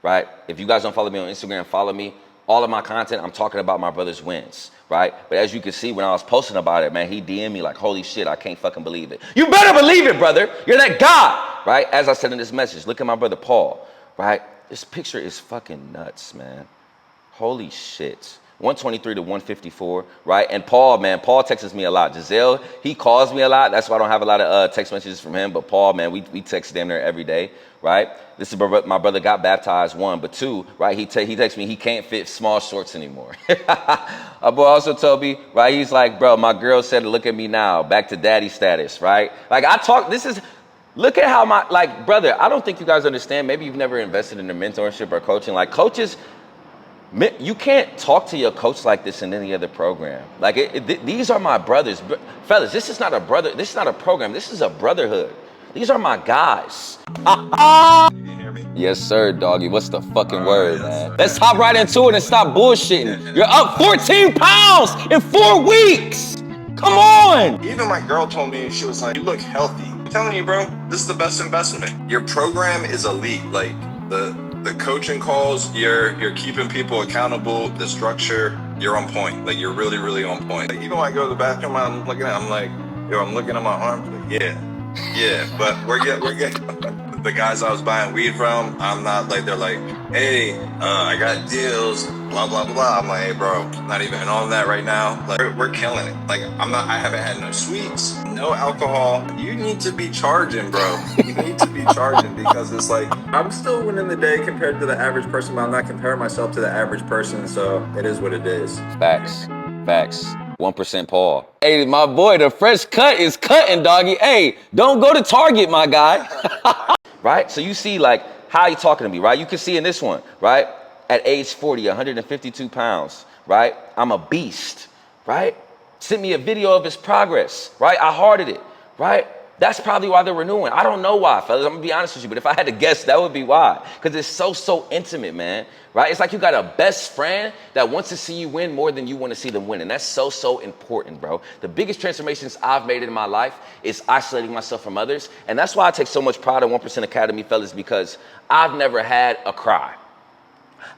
Right? If you guys don't follow me on Instagram, follow me. All of my content, I'm talking about my brother's wins, right? But as you can see, when I was posting about it, man, he DM'd me like, holy shit, I can't fucking believe it. You better believe it, brother. You're that guy, right? As I said in this message, look at my brother Paul, right? This picture is fucking nuts, man. Holy shit. 123 to 154, right? And Paul, man, Paul texts me a lot. Giselle, he calls me a lot. That's why I don't have a lot of text messages from him. But Paul, man, we text damn near every day, right? This is my brother got baptized, 1. But 2, right, he texts me he can't fit small shorts anymore. My boy also told me, right, he's like, bro, my girl said, look at me now, back to daddy status, right? Like, look at how brother, I don't think you guys understand. Maybe you've never invested in a mentorship or coaching. Like, coaches, you can't talk to your coach like this in any other program. Like, these are my brothers. Fellas, this is not a brother. This is not a program. This is a brotherhood. These are my guys. You hear me? Yes, sir, doggy. What's the fucking word, man? Let's hop right into it and stop bullshitting. You're up 14 pounds in 4 weeks. Come on. Even my girl told me, she was like, you look healthy. I'm telling you, bro, this is the best investment. Your program is elite. Like, the coaching calls, you're keeping people accountable. The structure, you're on point. Like, you're really, really on point. Like, even when I go to the bathroom, I'm looking at my arms, like, yeah, Yeah, but we're getting the guys I was buying weed from. I'm not like they're like, hey, I got deals, blah blah blah. I'm like, hey, bro, not even on that right now. Like we're killing it. Like I haven't had no sweets, no alcohol. You need to be charging, bro. You need to be charging because it's like I'm still winning the day compared to the average person, but I'm not comparing myself to the average person. So it is what it is. Facts. 1% Paul. Hey, my boy, the fresh cut is cutting, doggy. Hey, don't go to Target, my guy. Right? So you see, like, how he talking to me, right? You can see in this one, right? At age 40, 152 pounds, right? I'm a beast, right? Sent me a video of his progress, right? I hearted it, right? That's probably why they're renewing. I don't know why, fellas. I'm gonna be honest with you, but if I had to guess, that would be why. Because it's so intimate, man. Right? It's like you got a best friend that wants to see you win more than you want to see them win. And that's so important, bro. The biggest transformations I've made in my life is isolating myself from others. And that's why I take so much pride in 1% Academy, fellas, because I've never had a cry.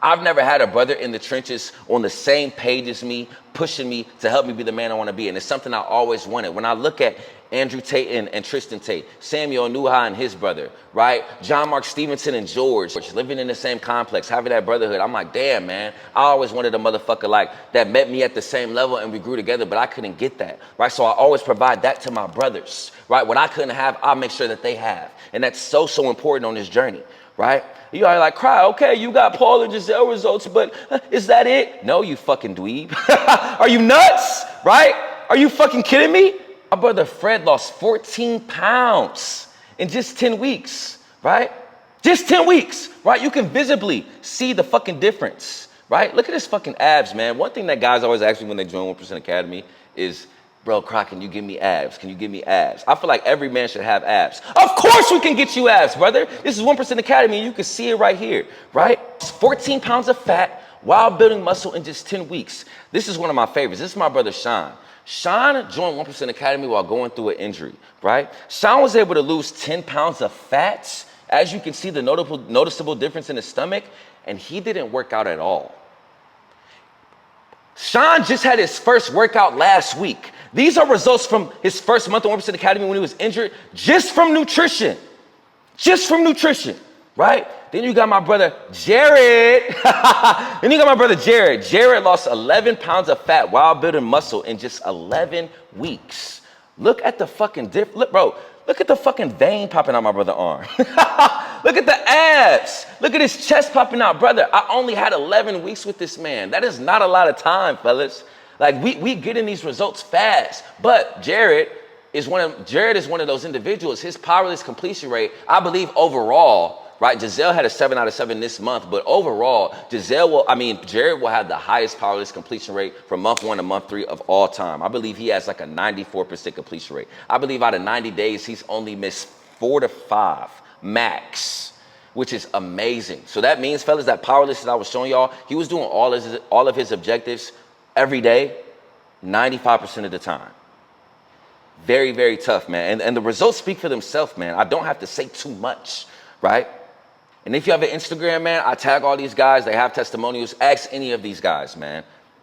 I've never had a brother in the trenches on the same page as me, pushing me to help me be the man I want to be. And it's something I always wanted. When I look at Andrew Tate and Tristan Tate, Samuel Nuha and his brother, right? John Mark Stevenson and George, living in the same complex, having that brotherhood. I'm like, damn, man, I always wanted a motherfucker like that met me at the same level and we grew together, but I couldn't get that, right? So I always provide that to my brothers, right? What I couldn't have, I'll make sure that they have. And that's so important on this journey, right? You are like, cry, okay, you got Paul and Giselle results, but is that it? No, you fucking dweeb. Are you nuts, right? Are you fucking kidding me? My brother Fred lost 14 pounds in just 10 weeks, right? Just 10 weeks, right? You can visibly see the fucking difference, right? Look at his fucking abs, man. One thing that guys always ask me when they join 1% Academy is, bro, Croc, can you give me abs? Can you give me abs? I feel like every man should have abs. Of course we can get you abs, brother. This is 1% Academy and you can see it right here, right? 14 pounds of fat while building muscle in just 10 weeks. This is one of my favorites. This is my brother Sean. Sean joined 1% Academy while going through an injury, right? Sean was able to lose 10 pounds of fat. As you can see, the noticeable difference in his stomach, and he didn't work out at all. Sean just had his first workout last week. These are results from his first month on 1% Academy when he was injured, just from nutrition. Just from nutrition, right? Then you got my brother Jared. Jared lost 11 pounds of fat while building muscle in just 11 weeks. Look at the fucking look, bro. Look at the fucking vein popping out my brother's arm. Look at the abs. Look at his chest popping out. Brother, I only had 11 weeks with this man. That is not a lot of time, fellas. Like, we getting these results fast. But Jared is one of those individuals. His powerless completion rate, I believe overall, right? Giselle had a 7 out of 7 this month, but overall, Jared will have the highest powerless completion rate from month 1 to month 3 of all time. I believe he has like a 94% completion rate. I believe out of 90 days, he's only missed 4 to 5 max, which is amazing. So that means, fellas, that powerless that I was showing y'all, he was doing all of his objectives every day, 95% of the time. Very, very tough, man. And the results speak for themselves, man. I don't have to say too much, right? And if you have an Instagram, man, I tag all these guys. They have testimonials. Ask any of these guys, man,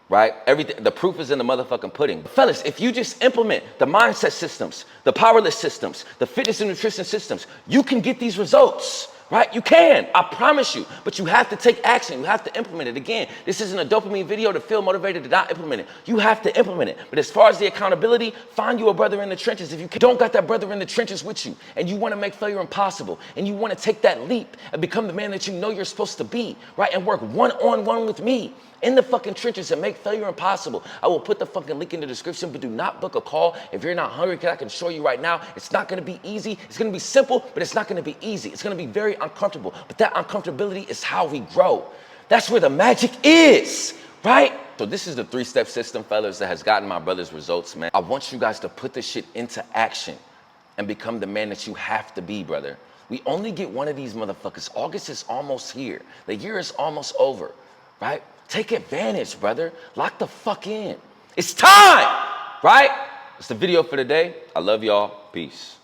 right? Everything, the proof is in the motherfucking pudding. Fellas, if you just implement the mindset systems, the powerless systems, the fitness and nutrition systems, you can get these results. Right? You can, I promise you, but you have to take action. You have to implement it. Again, this isn't a dopamine video to feel motivated to not implement it. You have to implement it. But as far as the accountability, find you a brother in the trenches. If you don't got that brother in the trenches with you and you want to make failure impossible and you want to take that leap and become the man that you know you're supposed to be, right? And work one-on-one with me in the fucking trenches and make failure impossible. I will put the fucking link in the description, but do not book a call if you're not hungry, because I can show you right now, it's not gonna be easy. It's gonna be simple, but it's not gonna be easy. It's gonna be very uncomfortable, but that uncomfortability is how we grow. That's where the magic is, right? So this is the 3-step system, fellas, that has gotten my brother's results, man. I want you guys to put this shit into action and become the man that you have to be, brother. We only get one of these motherfuckers. August is almost here. The year is almost over, right? Take advantage, brother. Lock the fuck in. It's time, right? It's the video for today. I love y'all. Peace.